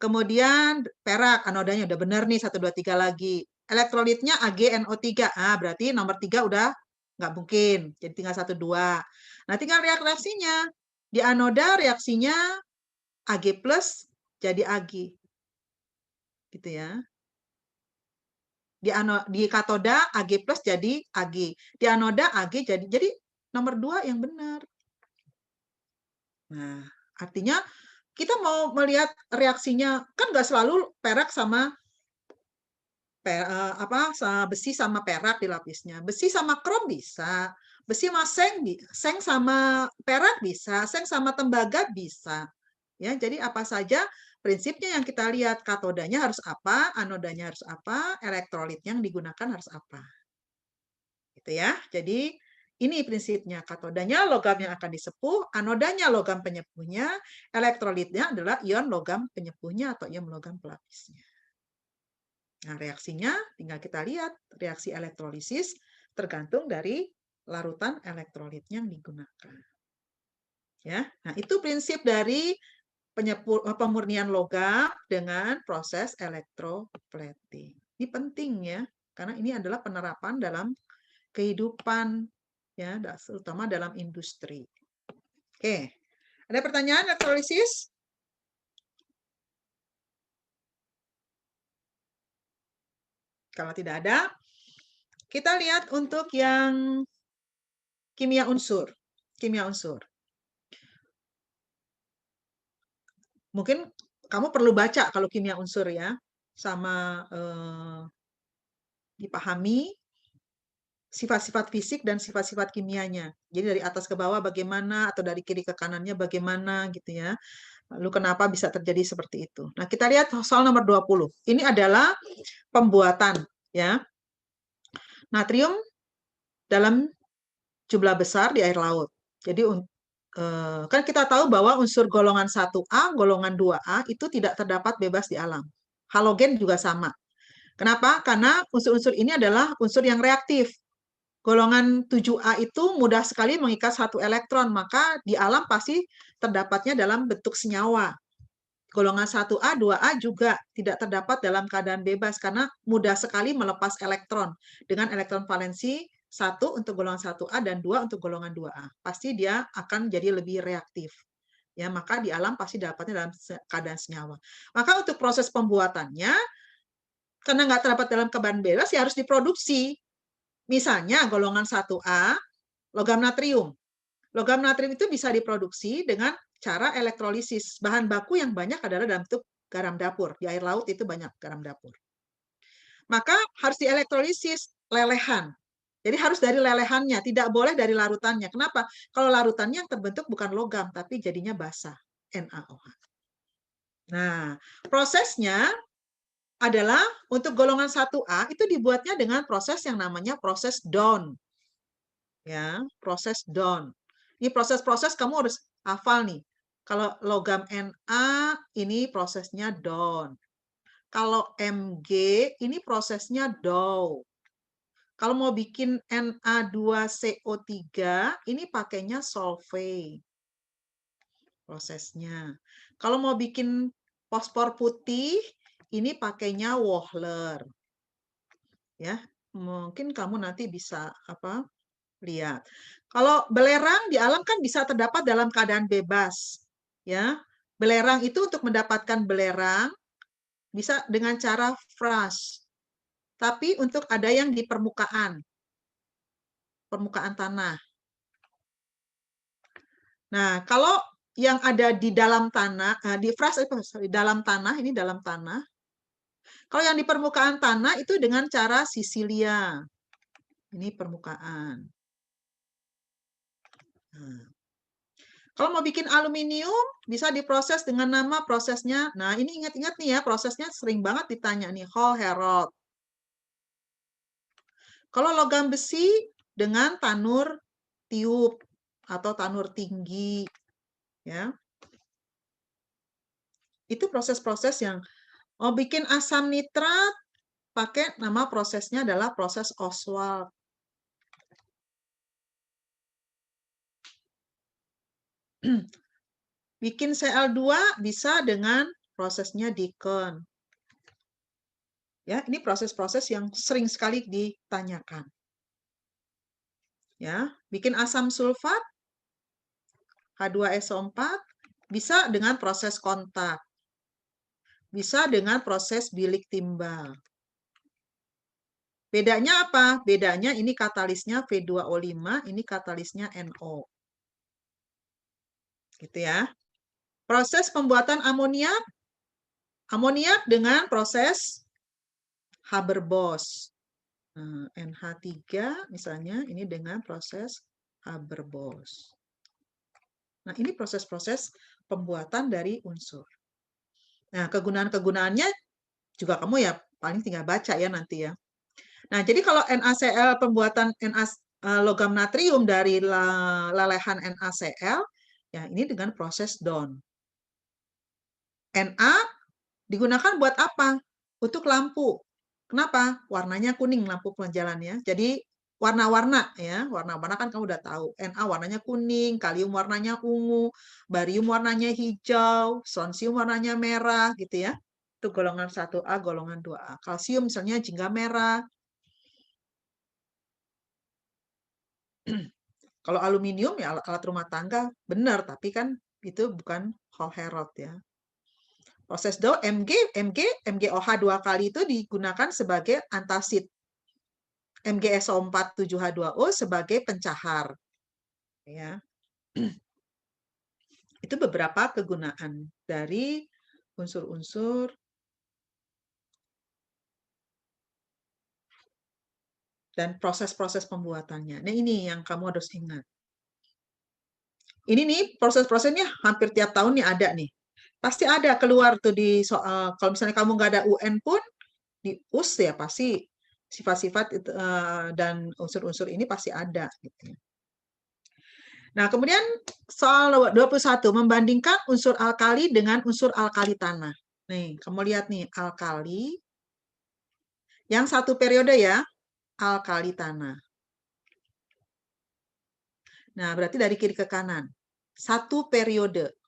Kemudian perak, anodanya udah benar nih 1, 2, 3 lagi. Elektrolitnya AgNO3. Berarti nomor 3 udah nggak mungkin. Jadi tinggal 1, 2. Nah, tinggal reaksinya. Di anoda reaksinya Ag+ jadi Ag. Gitu ya. Di katoda Ag+ jadi Ag. Di anoda Ag jadi nomor 2 yang benar. Nah, artinya kita mau melihat reaksinya, kan nggak selalu perak sama besi sama perak di lapisnya. Besi sama krom bisa, besi sama seng sama perak bisa, seng sama tembaga bisa. Ya, jadi apa saja prinsipnya yang kita lihat, katodanya harus apa, anodanya harus apa, elektrolit yang digunakan harus apa. Gitu ya. Jadi ini prinsipnya, katodanya logam yang akan disepuh, anodanya logam penyepuhnya, elektrolitnya adalah ion logam penyepuhnya atau ion logam pelapisnya. Nah, reaksinya tinggal kita lihat, reaksi elektrolisis tergantung dari larutan elektrolitnya yang digunakan. Ya, nah itu prinsip dari pemurnian logam dengan proses elektroplating. Ini penting ya, karena ini adalah penerapan dalam kehidupan ya, terutama dalam industri. Oke, ada pertanyaan elektrolisis? Kalau tidak ada, kita lihat untuk yang kimia unsur. Kimia unsur. Mungkin kamu perlu baca kalau kimia unsur ya, sama dipahami sifat-sifat fisik dan sifat-sifat kimianya. Jadi dari atas ke bawah bagaimana, atau dari kiri ke kanannya bagaimana gitu ya. Lalu kenapa bisa terjadi seperti itu. Nah, kita lihat soal nomor 20. Ini adalah pembuatan ya. Natrium dalam jumlah besar di air laut. Jadi kan kita tahu bahwa unsur golongan 1A, golongan 2A itu tidak terdapat bebas di alam. Halogen juga sama. Kenapa? Karena unsur-unsur ini adalah unsur yang reaktif. Golongan 7A itu mudah sekali mengikat satu elektron, maka di alam pasti terdapatnya dalam bentuk senyawa. Golongan 1A, 2A juga tidak terdapat dalam keadaan bebas karena mudah sekali melepas elektron dengan elektron valensi 1 untuk golongan 1A dan 2 untuk golongan 2A. Pasti dia akan jadi lebih reaktif. Ya, maka di alam pasti dapatnya dalam keadaan senyawa. Maka untuk proses pembuatannya, karena nggak terdapat dalam keadaan bebas, ya harus diproduksi. Misalnya golongan 1A, logam natrium. Logam natrium itu bisa diproduksi dengan cara elektrolisis. Bahan baku yang banyak adalah dalam bentuk garam dapur. Di air laut itu banyak garam dapur. Maka harus dielektrolisis lelehan. Jadi harus dari lelehannya, tidak boleh dari larutannya. Kenapa? Kalau larutannya yang terbentuk bukan logam, tapi jadinya basa, NaOH. Nah, prosesnya adalah untuk golongan 1A itu dibuatnya dengan proses yang namanya proses Dawn. Ya, proses Dawn. Ini proses-proses kamu harus hafal nih. Kalau logam Na ini prosesnya Dawn. Kalau Mg ini prosesnya Dow. Kalau mau bikin Na2CO3 ini pakainya Solvay. Prosesnya. Kalau mau bikin fosfor putih ini pakainya Wohler. Ya, mungkin kamu nanti bisa lihat. Kalau belerang di alam kan bisa terdapat dalam keadaan bebas. Ya, belerang itu untuk mendapatkan belerang bisa dengan cara frost. Tapi untuk ada yang di permukaan tanah. Nah, kalau yang ada di dalam tanah, di dalam tanah, ini dalam tanah. Kalau yang di permukaan tanah itu dengan cara sisilia. Ini permukaan. Nah. Kalau mau bikin aluminium, bisa diproses dengan nama prosesnya. Nah, ini ingat-ingat nih ya, prosesnya sering banget ditanya nih, Hall-Héroult. Kalau logam besi dengan tanur tiup atau tanur tinggi. Ya. Itu proses-proses yang mau bikin asam nitrat, pakai nama prosesnya adalah proses Ostwald. Bikin Cl2 bisa dengan prosesnya Deacon. Ya, ini proses-proses yang sering sekali ditanyakan. Ya, bikin asam sulfat H2SO4 bisa dengan proses kontak. Bisa dengan proses bilik timbal. Bedanya apa? Bedanya ini katalisnya V2O5, ini katalisnya NO. Gitu ya. Proses pembuatan amoniak. Amoniak dengan proses Haber-Bosch. Nah, NH3 misalnya ini dengan proses Haber-Bosch. Nah, ini proses-proses pembuatan dari unsur. Nah, kegunaan-kegunaannya juga kamu ya paling tinggal baca ya nanti ya. Nah, jadi kalau NaCl pembuatan logam natrium dari lelehan NaCl, ya ini dengan proses DON. Na digunakan buat apa? Untuk lampu. Kenapa? Warnanya kuning lampu penjalannya. Jadi warna-warna ya, warna-warna kan kamu udah tahu. Na warnanya kuning, kalium warnanya ungu, barium warnanya hijau, strontium warnanya merah gitu ya. Itu golongan 1A, golongan 2A. Kalsium misalnya jingga merah. Kalau aluminium ya alat rumah tangga benar, tapi kan itu bukan Hall Herold ya. Proses DO MgOH 2 kali itu digunakan sebagai antasid. MgSO4 7H2O sebagai pencahar. Ya. Itu beberapa kegunaan dari unsur-unsur dan proses-proses pembuatannya. Nah, ini yang kamu harus ingat. Ini nih proses-prosesnya hampir tiap tahun nih ada nih. Pasti ada keluar tuh di soal, kalau misalnya kamu nggak ada UN pun, di US ya pasti sifat-sifat dan unsur-unsur ini pasti ada. Gitu. Nah, kemudian soal 21, membandingkan unsur alkali dengan unsur alkali tanah. Nih, kamu lihat nih, alkali, yang satu periode ya, alkali tanah. Nah, berarti dari kiri ke kanan. Satu periode.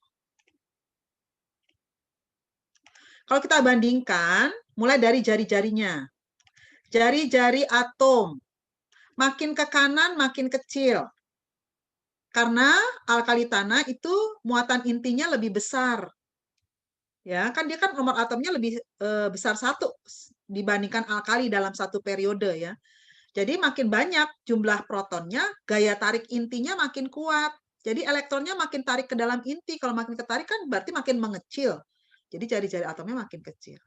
Kalau kita bandingkan, mulai dari jari-jarinya. Jari-jari atom. Makin ke kanan, makin kecil. Karena alkali tanah itu muatan intinya lebih besar. Ya, kan dia kan nomor atomnya lebih besar satu dibandingkan alkali dalam satu periode ya. Jadi makin banyak jumlah protonnya, gaya tarik intinya makin kuat. Jadi elektronnya makin tarik ke dalam inti. Kalau makin ketarik kan berarti makin mengecil. Jadi jari-jari atomnya makin kecil.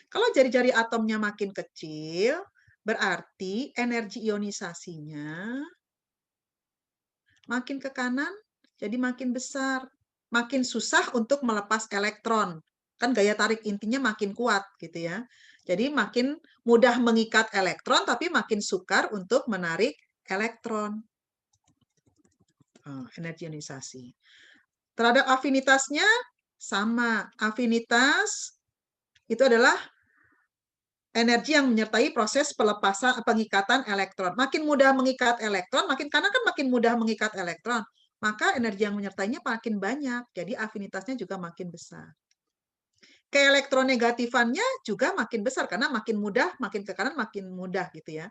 Kalau jari-jari atomnya makin kecil, berarti energi ionisasinya makin ke kanan, jadi makin besar. Makin susah untuk melepas elektron. Kan gaya tarik intinya makin kuat gitu ya. Jadi makin mudah mengikat elektron, tapi makin sukar untuk menarik elektron. Energi ionisasi. Terhadap afinitasnya, sama. Afinitas itu adalah energi yang menyertai proses pelepasan pengikatan elektron. Makin mudah mengikat elektron, karena kan makin mudah mengikat elektron, maka energi yang menyertainya makin banyak. Jadi afinitasnya juga makin besar. Keelektronegatifannya juga makin besar karena makin mudah, makin ke kanan makin mudah gitu ya.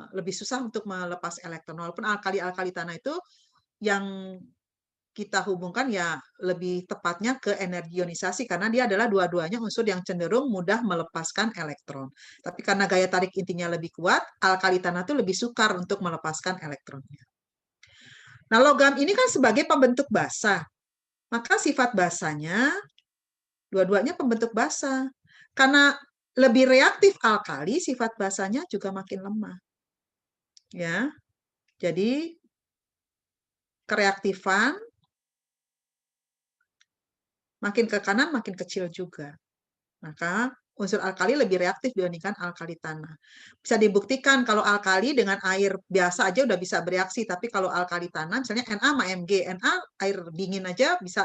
Lebih susah untuk melepas elektron. Walaupun alkali-alkali tanah itu yang kita hubungkan ya lebih tepatnya ke energi ionisasi karena dia adalah dua-duanya unsur yang cenderung mudah melepaskan elektron. Tapi karena gaya tarik intinya lebih kuat, alkali tanah itu lebih sukar untuk melepaskan elektronnya. Nah, logam ini kan sebagai pembentuk basa. Maka sifat basanya dua-duanya pembentuk basa. Karena lebih reaktif alkali, sifat basanya juga makin lemah. Ya. Jadi kereaktifan makin ke kanan makin kecil juga. Maka unsur alkali lebih reaktif dibandingkan alkali tanah. Bisa dibuktikan kalau alkali dengan air biasa aja udah bisa bereaksi, tapi kalau alkali tanah misalnya Na sama Mg, Na air dingin aja bisa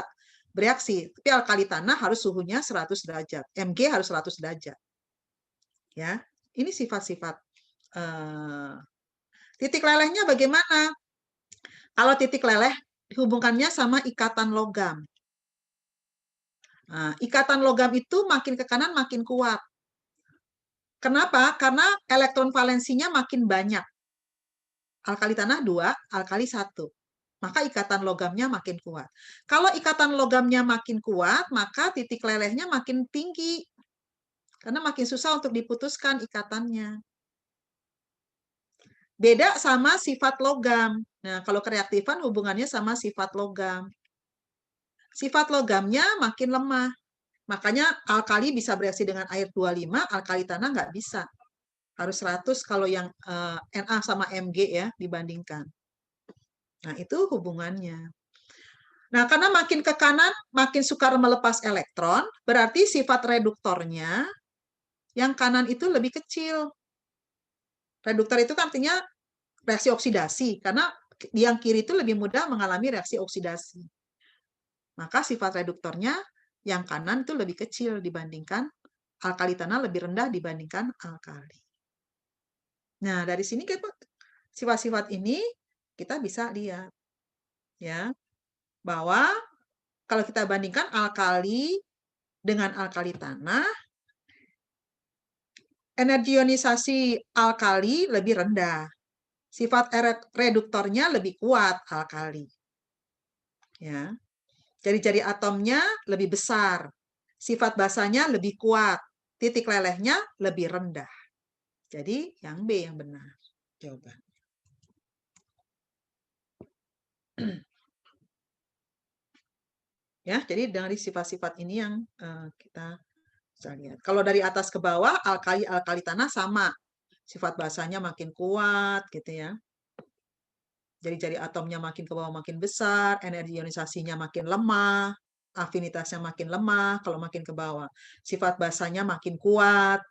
bereaksi, tapi alkali tanah harus suhunya 100 derajat, Mg harus 100 derajat. Ya, ini sifat-sifat. Titik lelehnya bagaimana? Kalau titik leleh hubungannya sama ikatan logam. Nah, ikatan logam itu makin ke kanan makin kuat. Kenapa? Karena elektron valensinya makin banyak. Alkali tanah 2, alkali 1. Maka ikatan logamnya makin kuat. Kalau ikatan logamnya makin kuat, maka titik lelehnya makin tinggi. Karena makin susah untuk diputuskan ikatannya. Beda sama sifat logam. Nah, kalau kereaktifan hubungannya sama sifat logam. Sifat logamnya makin lemah. Makanya alkali bisa bereaksi dengan air 25, alkali tanah nggak bisa. Harus 100 kalau yang Na sama Mg ya dibandingkan. Nah, itu hubungannya. Nah, karena makin ke kanan, makin sukar melepas elektron, berarti sifat reduktornya yang kanan itu lebih kecil. Reduktor itu kan artinya reaksi oksidasi, karena yang kiri itu lebih mudah mengalami reaksi oksidasi. Maka sifat reduktornya yang kanan itu lebih kecil dibandingkan alkali tanah, lebih rendah dibandingkan alkali. Nah, dari sini sifat-sifat ini kita bisa lihat ya bahwa kalau kita bandingkan alkali dengan alkali tanah, energi ionisasi alkali lebih rendah. Sifat reduktornya lebih kuat alkali. Ya. Jari-jari atomnya lebih besar. Sifat basanya lebih kuat. Titik lelehnya lebih rendah. Jadi yang B yang benar. Jawaban. Ya, jadi dari sifat-sifat ini yang kita bisa lihat. Kalau dari atas ke bawah, alkali tanah sama. Sifat basanya makin kuat gitu ya. Jari-jari atomnya makin ke bawah makin besar, energi ionisasinya makin lemah, afinitasnya makin lemah kalau makin ke bawah. Sifat basanya makin kuat,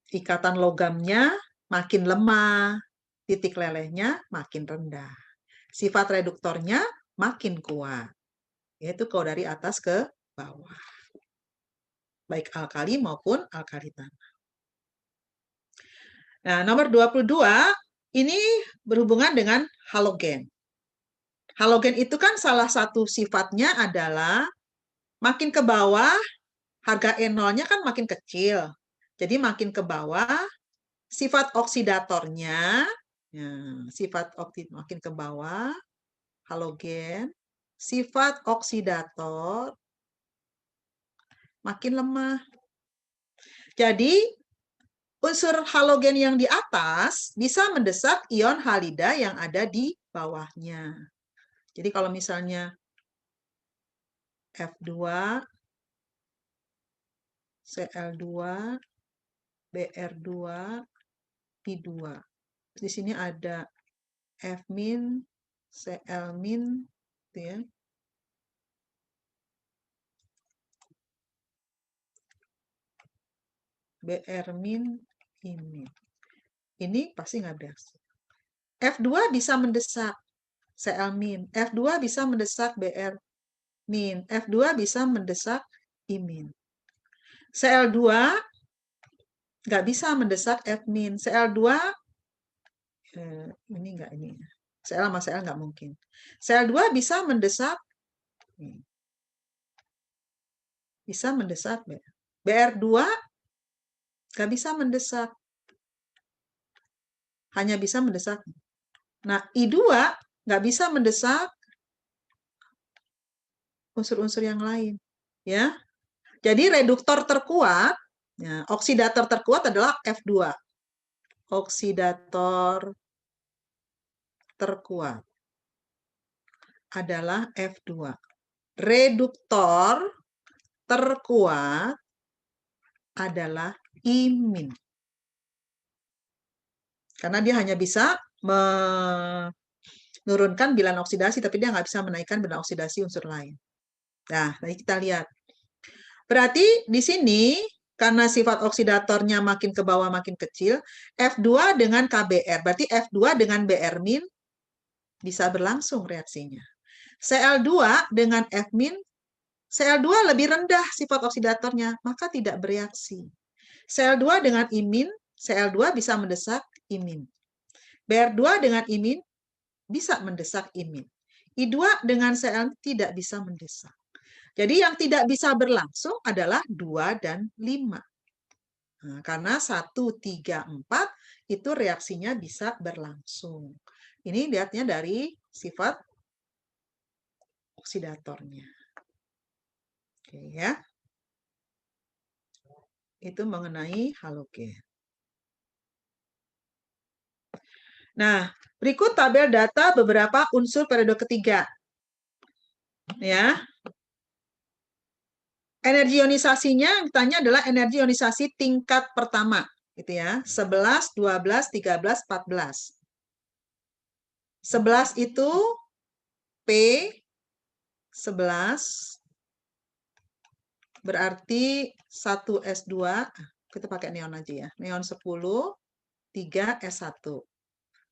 ikatan logamnya makin lemah, titik lelehnya makin rendah. Sifat reduktornya makin kuat. Yaitu kalau dari atas ke bawah. Baik alkali maupun alkali tanah. Nah, nomor 22 ini berhubungan dengan halogen. Halogen itu kan salah satu sifatnya adalah makin ke bawah, harga E0-nya kan makin kecil. Jadi makin ke bawah, sifat oksidatornya, ya, makin ke bawah, halogen, sifat oksidator makin lemah. Jadi, unsur halogen yang di atas bisa mendesak ion halida yang ada di bawahnya. Jadi kalau misalnya F2, Cl2, Br2, I2. Di sini ada F-, Cl-, gitu ya. Br-, I-. Ini pasti nggak bereaksi. F2 bisa mendesak Cl-, F2 bisa mendesak Br-, F2 bisa mendesak I-. Cl2 nggak bisa mendesak F-, Cl2 ini enggak ini. Cl sama Cl nggak mungkin. Cl2 bisa mendesak Br2 nggak bisa mendesak. Hanya bisa mendesak. Nah, I2 nggak bisa mendesak unsur-unsur yang lain. Ya. Jadi reduktor terkuat, ya, oksidator terkuat adalah F2. Oksidator terkuat adalah F2. Reduktor terkuat adalah I-. Karena dia hanya bisa menurunkan bilangan oksidasi, tapi dia nggak bisa menaikkan bilangan oksidasi unsur lain. Nah, tadi kita lihat. Berarti di sini, karena sifat oksidatornya makin ke bawah makin kecil, F2 dengan KBr, berarti F2 dengan Br- bisa berlangsung reaksinya. Cl2 dengan F-, Cl2 lebih rendah sifat oksidatornya, maka tidak bereaksi. Cl2 dengan I-, Cl2 bisa mendesak I-. Br2 dengan I- bisa mendesak I-. I2 dengan Cl tidak bisa mendesak. Jadi yang tidak bisa berlangsung adalah 2 dan 5. Nah, karena 1, 3, 4 itu reaksinya bisa berlangsung. Ini lihatnya dari sifat oksidatornya. Oke ya. Itu mengenai halogen. Nah, berikut tabel data beberapa unsur periode ketiga. Ya. Energi ionisasinya yang ditanya adalah energi ionisasi tingkat pertama, gitu ya. 11, 12, 13, 14. 11 itu P11 berarti 1S2, kita pakai neon aja ya. Neon 10, 3S1.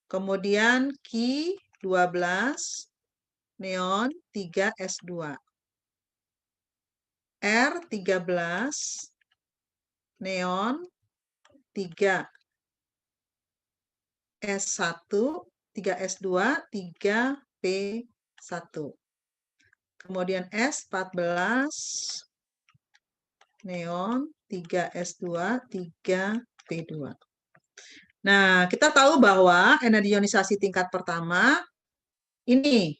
Kemudian Ki12 neon 3S2. R13 neon 3S1, 3S2, 3P1. Kemudian S14 neon 3S2, 3P2. Nah, kita tahu bahwa energi ionisasi tingkat pertama ini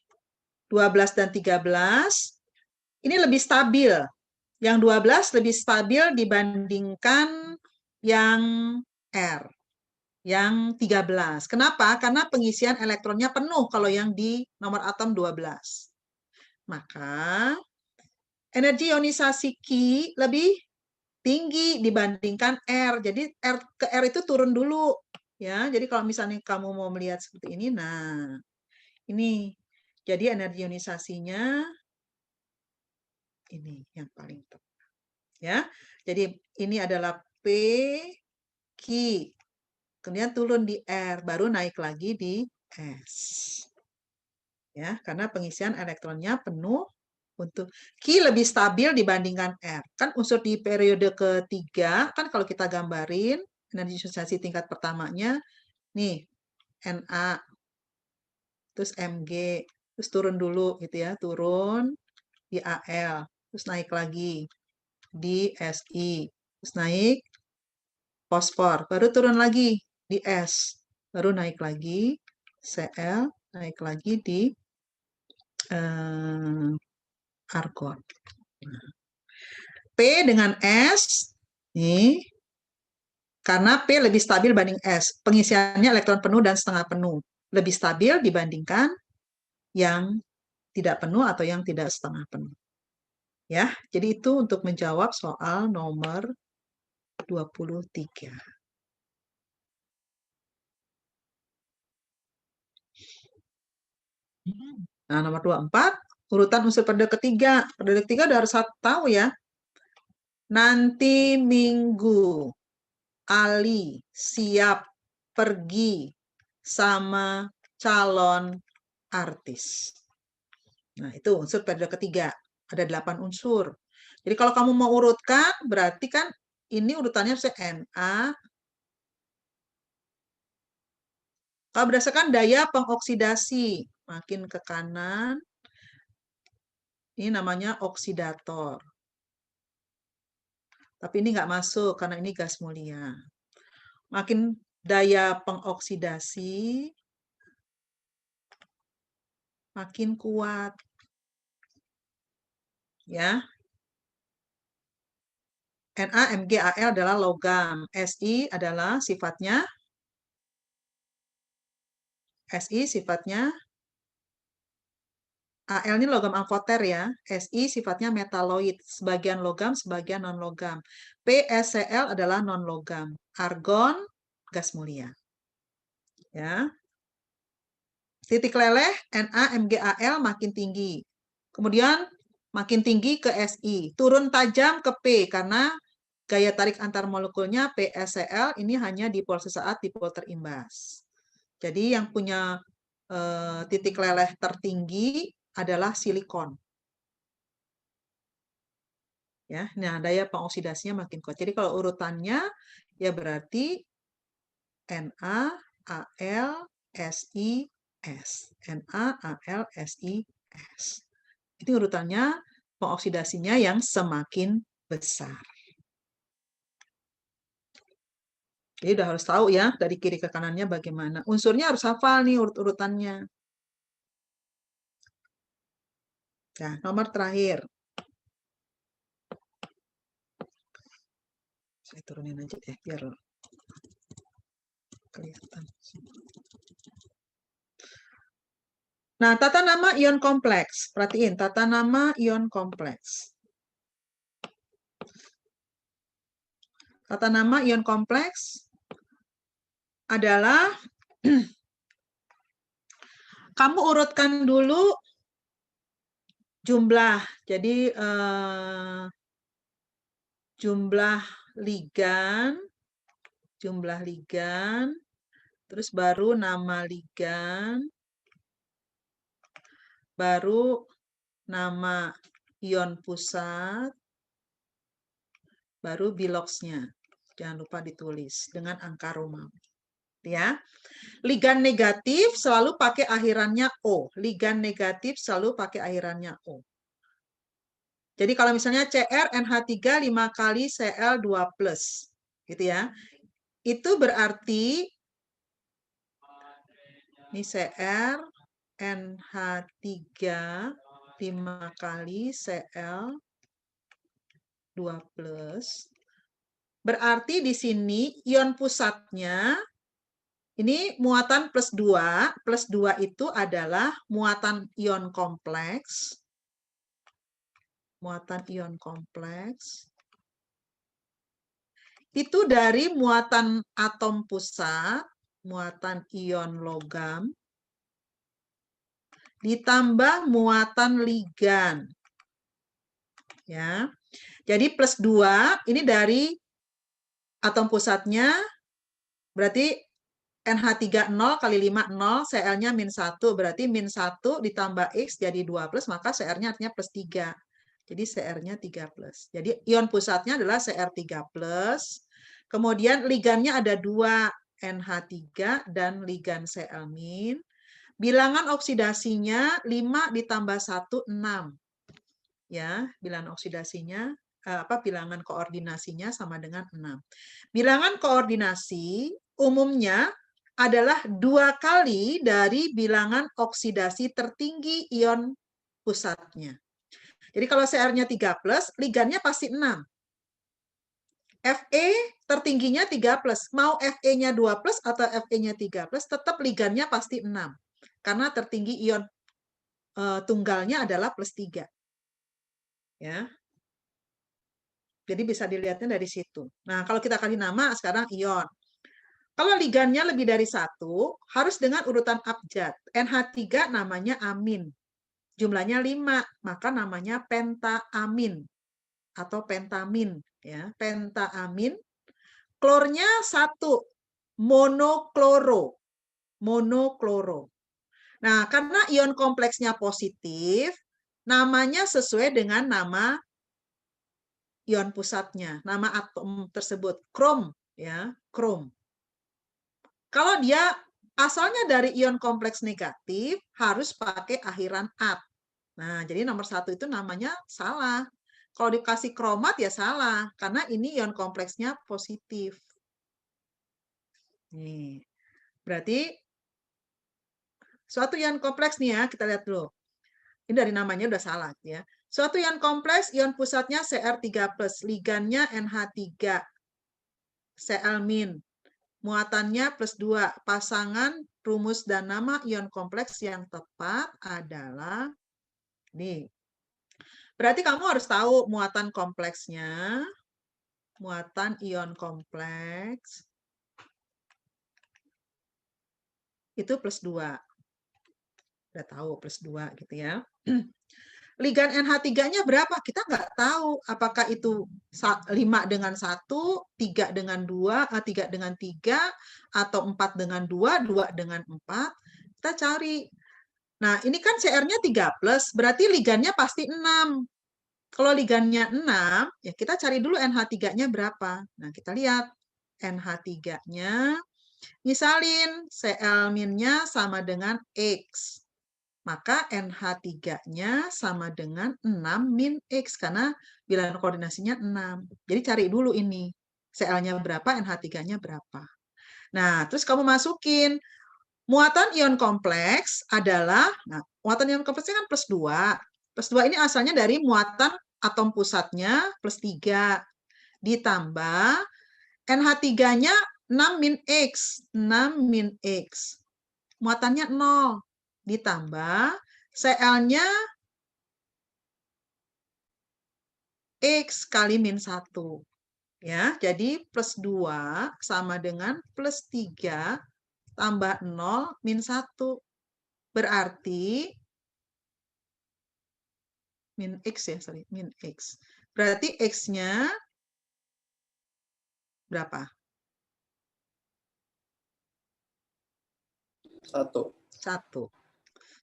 12 dan 13 ini lebih stabil. Yang 12 lebih stabil dibandingkan yang R, yang 13. Kenapa? Karena pengisian elektronnya penuh kalau yang di nomor atom 12. Maka energi ionisasi Ki lebih tinggi dibandingkan R. Jadi R ke R itu turun dulu. Ya, jadi kalau misalnya kamu mau melihat seperti ini, nah ini. Jadi energi ionisasinya ini yang paling tepat. Ya, jadi ini adalah P, Ki. Kemudian turun di R, baru naik lagi di S. Ya, karena pengisian elektronnya penuh untuk Ki lebih stabil dibandingkan R. Kan unsur di periode ketiga, kan kalau kita gambarin energi ionisasi tingkat pertamanya, nih, Na, terus Mg, terus turun dulu gitu ya, turun di Al, terus naik lagi di Si, terus naik fosfor, baru turun lagi di S, baru naik lagi Cl, naik lagi di argon. P dengan S, nih, karena P lebih stabil banding S, pengisiannya elektron penuh dan setengah penuh, lebih stabil dibandingkan yang tidak penuh atau yang tidak setengah penuh. Ya, jadi itu untuk menjawab soal nomor 23. Nah, nomor 24, urutan unsur periode ketiga. Periode ketiga udah harus tahu ya. Nanti Minggu, Ali siap pergi sama calon artis. Nah, itu unsur periode ketiga. Ada 8 unsur. Jadi kalau kamu mau urutkan, berarti kan ini urutannya bisa Na. Kalau berdasarkan daya pengoksidasi, makin ke kanan, ini namanya oksidator. Tapi ini nggak masuk karena ini gas mulia. Makin daya pengoksidasi, makin kuat. Ya. Na, Mg, Al adalah logam. Si adalah sifatnya Al ini logam amfoter ya. Si sifatnya metaloid, sebagian logam, sebagian non-logam. PSCl adalah non-logam. Argon, gas mulia. Ya. Titik leleh Na, Mg, Al makin tinggi. Kemudian makin tinggi ke Si. Turun tajam ke P karena gaya tarik antar molekulnya PSCl ini hanya dipol sesaat, dipol terimbas. Jadi yang punya titik leleh tertinggi adalah silikon. Ya, nah daya pengoksidasinya makin kuat. Jadi kalau urutannya ya berarti Na, Al, Si, S. Na, Al, Si, S. Itu urutannya pengoksidasinya yang semakin besar. Jadi udah harus tahu ya dari kiri ke kanannya bagaimana. Unsurnya harus hafal nih urut-urutannya. Nah, nomor terakhir. Saya turunin aja deh biar kelihatan. Nah, tata nama ion kompleks. Perhatiin, tata nama ion kompleks. Tata nama ion kompleks adalah kamu urutkan dulu jumlah. Jadi jumlah ligan, terus baru nama ligan, baru nama ion pusat, baru biloxnya. Jangan lupa ditulis dengan angka Romawi. Ya. Ligan negatif selalu pakai akhirannya O. Ligan negatif selalu pakai akhirannya O. Jadi kalau misalnya Cr NH3 5 kali Cl2+, gitu ya. Itu berarti ini Cr NH3 5 kali Cl2+. Berarti di sini ion pusatnya ini muatan plus 2. Plus 2 itu adalah muatan ion kompleks. Muatan ion kompleks. Itu dari muatan atom pusat, muatan ion logam, ditambah muatan ligan. Ya. Jadi plus 2, ini dari atom pusatnya, berarti NH3 0 kali 5, 0, Cl-nya -1, berarti -1 ditambah X jadi 2+, maka Cr-nya artinya plus 3. Jadi Cr-nya 3+. Jadi ion pusatnya adalah Cr3+, kemudian ligannya ada 2, NH3 dan ligan Cl-. Bilangan oksidasinya 5 ditambah 1, 6. Ya, bilangan oksidasinya, bilangan koordinasinya sama dengan 6. Bilangan koordinasi umumnya adalah 2 kali dari bilangan oksidasi tertinggi ion pusatnya. Jadi kalau Cr-nya 3+, ligannya pasti 6. Fe tertingginya 3+. Mau Fe-nya 2+ atau Fe-nya 3+, tetap ligannya pasti 6. Karena tertinggi ion tunggalnya adalah plus 3. Ya. Jadi bisa dilihatnya dari situ. Nah, kalau kita kasih nama sekarang ion. Kalau ligannya lebih dari 1, harus dengan urutan abjad. NH3 namanya amin. Jumlahnya 5, maka namanya pentaamin atau pentamin. Ya, pentaamin. Klornya 1, monokloro. Monokloro. Nah, karena ion kompleksnya positif, namanya sesuai dengan nama ion pusatnya, nama atom tersebut, krom, ya, krom. Kalau dia asalnya dari ion kompleks negatif, harus pakai akhiran at. Nah, jadi nomor 1 itu namanya salah. Kalau dikasih kromat ya salah, karena ini ion kompleksnya positif. Nih, berarti suatu ion kompleks nih ya, kita lihat dulu. Ini dari namanya udah salah ya. Suatu ion kompleks, ion pusatnya Cr3+, ligannya NH3, Cl-, muatannya plus 2. Pasangan rumus dan nama ion kompleks yang tepat adalah nih. Berarti kamu harus tahu muatan kompleksnya. Muatan ion kompleks itu plus 2. Udah tahu plus 2 gitu ya. Ligan NH3-nya berapa? Kita nggak tahu. Apakah itu 5 dengan 1, 3 dengan 2, 3 dengan 3, atau 4 dengan 2, 2 dengan 4. Kita cari. Nah, ini kan Cr-nya 3+, berarti ligannya pasti 6. Kalau ligannya 6, ya kita cari dulu NH3-nya berapa. Nah, kita lihat NH3-nya, misalin Cl-nya sama dengan X. maka NH3-nya sama dengan 6 min X, karena bilangan koordinasinya 6. Jadi cari dulu ini, Cl-nya berapa, NH3-nya berapa. Nah, terus kamu masukin, muatan ion kompleks adalah, nah, muatan ion kompleksnya kan plus 2. Plus 2 ini asalnya dari muatan atom pusatnya plus 3. Ditambah NH3-nya 6 min X. 6 min X. Muatannya 0. Ditambah Cl-nya X kali min 1. Ya, jadi plus 2 sama dengan plus 3 tambah 0 min 1. Berarti min X ya, sorry, min X. Berarti X-nya berapa? 1. 1.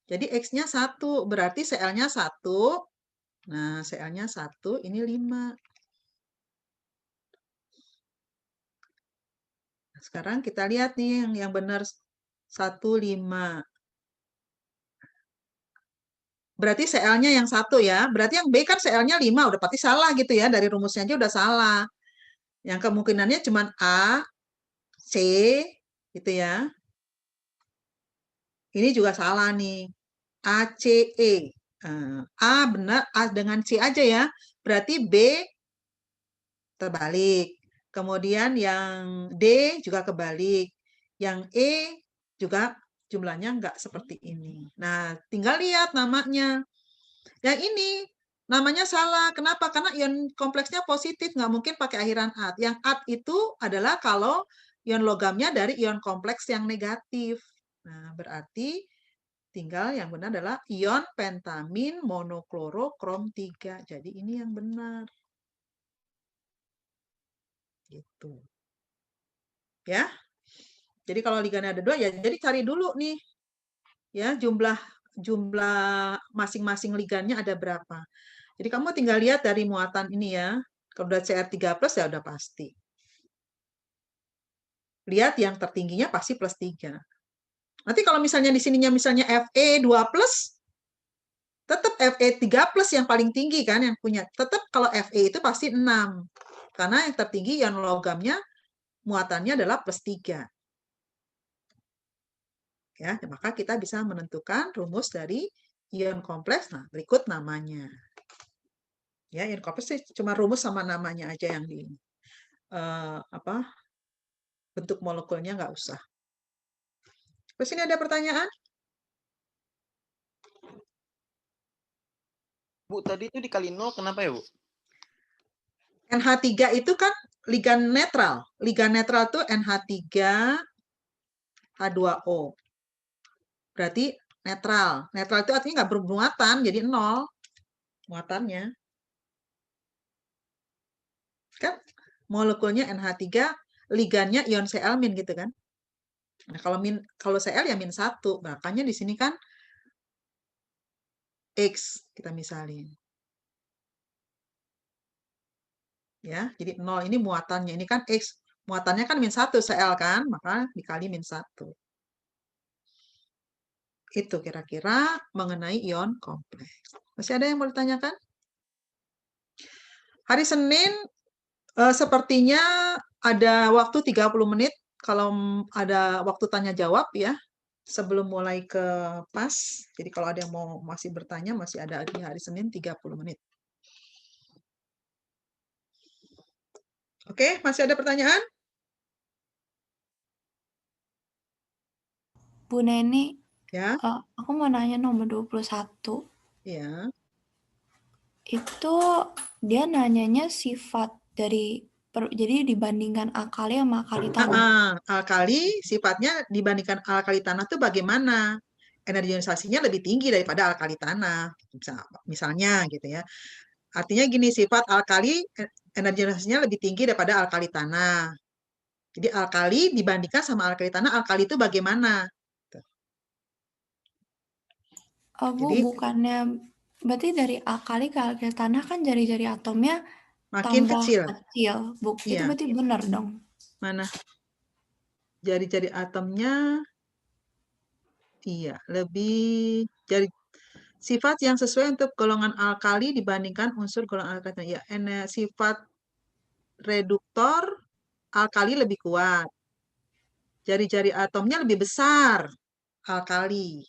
Jadi X-nya 1, berarti Cl-nya 1. Nah, Cl-nya 1, ini 5. Nah, sekarang kita lihat nih yang benar 1, 5. Berarti Cl-nya yang 1 ya. Berarti yang B kan Cl-nya 5, udah pasti salah gitu ya. Dari rumusnya aja udah salah. Yang kemungkinannya cuma A, C, gitu ya. Ini juga salah nih. ACE. A benar, A dengan C aja ya. Berarti B terbalik. Kemudian yang D juga kebalik. Yang E juga jumlahnya enggak seperti ini. Nah, tinggal lihat namanya. Yang ini namanya salah. Kenapa? Karena ion kompleksnya positif, nggak mungkin pakai akhiran at. Yang at itu adalah kalau ion logamnya dari ion kompleks yang negatif. Nah, berarti tinggal yang benar adalah ion pentamin monokloro krom 3. Jadi ini yang benar. Gitu. Ya. Jadi kalau ligannya ada 2 ya jadi cari dulu nih. Ya, jumlah masing-masing ligannya ada berapa. Jadi kamu tinggal lihat dari muatan ini ya. Kalau udah Cr3+ ya udah pasti. Lihat yang tertingginya pasti plus 3. Nanti kalau misalnya di sininya misalnya Fe2+, tetap Fe3+ yang paling tinggi kan yang punya. Tetap kalau Fe itu pasti 6. Karena yang tertinggi ion logamnya muatannya adalah plus 3. Ya, maka kita bisa menentukan rumus dari ion kompleks. Nah, berikut namanya. Ya, ion kompleks cuma rumus sama namanya aja yang di bentuk molekulnya nggak usah. Terus ini ada pertanyaan? Bu, tadi itu dikali 0 kenapa ya, Bu? NH3 itu kan ligan netral. Ligan netral itu NH3H2O. Berarti netral. Netral itu artinya nggak bermuatan, jadi 0 muatannya. Kan molekulnya NH3, ligannya ion Cl- gitu kan. Nah, kalau Cl ya min 1, makanya di sini kan X kita misalin. Ya, jadi 0 ini muatannya. Ini kan X, muatannya kan min 1 Cl kan, maka dikali min 1. Itu kira-kira mengenai ion kompleks. Masih ada yang mau ditanyakan? Hari Senin sepertinya ada waktu 30 menit kalau ada waktu tanya jawab ya. Sebelum mulai ke PAS. Jadi kalau ada yang mau masih bertanya masih ada di hari Senin 30 menit. Oke, masih ada pertanyaan? Bu Neni, Ya, aku mau nanya nomor 21. ya. Itu dia nanyanya sifat dari, jadi dibandingkan alkali sama alkali tanah. Alkali sifatnya dibandingkan alkali tanah tuh bagaimana? Energi ionisasinya lebih tinggi daripada alkali tanah. Misalnya gitu ya. Artinya gini, sifat alkali energi ionisasinya lebih tinggi daripada alkali tanah. Jadi alkali dibandingkan sama alkali tanah, alkali itu bagaimana? Oh, Bu, Jadi bukannya berarti dari alkali ke alkali tanah kan jari-jari atomnya makin tambah kecil. kecil. Bu, itu Iya. berarti benar dong. Mana? Jari-jari atomnya Iya, lebih jadi sifat yang sesuai untuk golongan alkali dibandingkan unsur golongan alkali. Ya, sifat reduktor alkali lebih kuat. Jari-jari atomnya lebih besar alkali.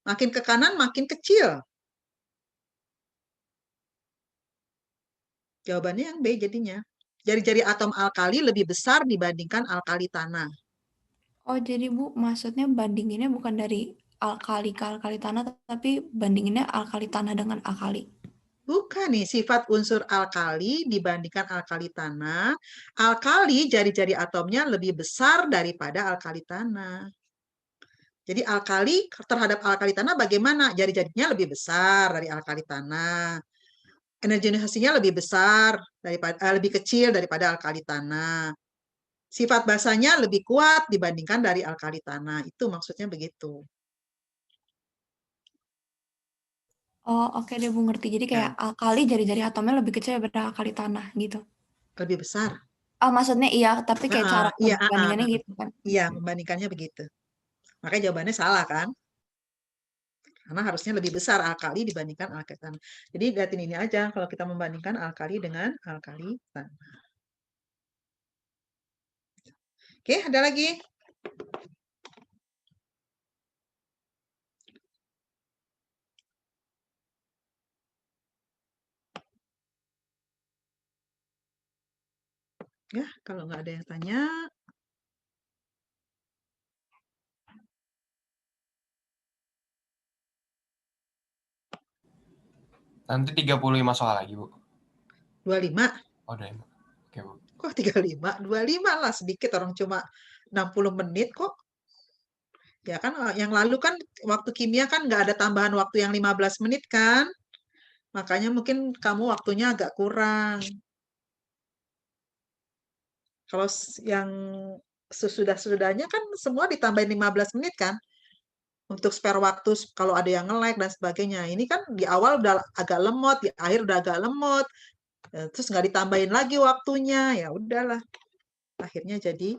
Makin ke kanan makin kecil. Jawabannya yang B jadinya. Jari-jari atom alkali lebih besar dibandingkan alkali tanah. Oh, jadi Bu, maksudnya bandinginnya bukan dari alkali ke alkali tanah, tapi bandinginnya alkali tanah dengan alkali. Bukan nih, sifat unsur alkali dibandingkan alkali tanah. Alkali jari-jari atomnya lebih besar daripada alkali tanah. Jadi alkali terhadap alkali tanah bagaimana? Jari-jarinya lebih besar dari alkali tanah. Energinisasinya lebih besar daripada lebih kecil daripada alkali tanah. Sifat basanya lebih kuat dibandingkan dari alkali tanah. Itu maksudnya begitu. Oh, oke deh Bu, ngerti. Jadi kayak alkali jari-jari atomnya lebih kecil daripada alkali tanah gitu. Lebih besar. Oh, maksudnya iya, tapi kayak cara Iya, perbandingannya gitu kan. Iya, membandingkannya begitu. Makanya jawabannya salah kan? Karena harusnya lebih besar alkali dibandingkan alkali tanah. Jadi lihatin ini aja kalau kita membandingkan alkali dengan alkali tanah. Oke, ada lagi? Ya, kalau nggak ada yang tanya, Nanti 35 soal lagi, Bu. 25. Oh, udah. Oke, Bu. Kok 35? 25 lah, sedikit orang cuma 60 menit kok. Ya kan, yang lalu kan waktu kimia kan nggak ada tambahan waktu yang 15 menit kan. Makanya mungkin kamu waktunya agak kurang. Kalau yang sesudah-sudahnya kan semua ditambahin 15 menit kan. Untuk spare waktu kalau ada yang nge-lag dan sebagainya. Ini kan di awal udah agak lemot, di akhir udah agak lemot. Terus nggak ditambahin lagi waktunya. Ya udahlah. Akhirnya jadi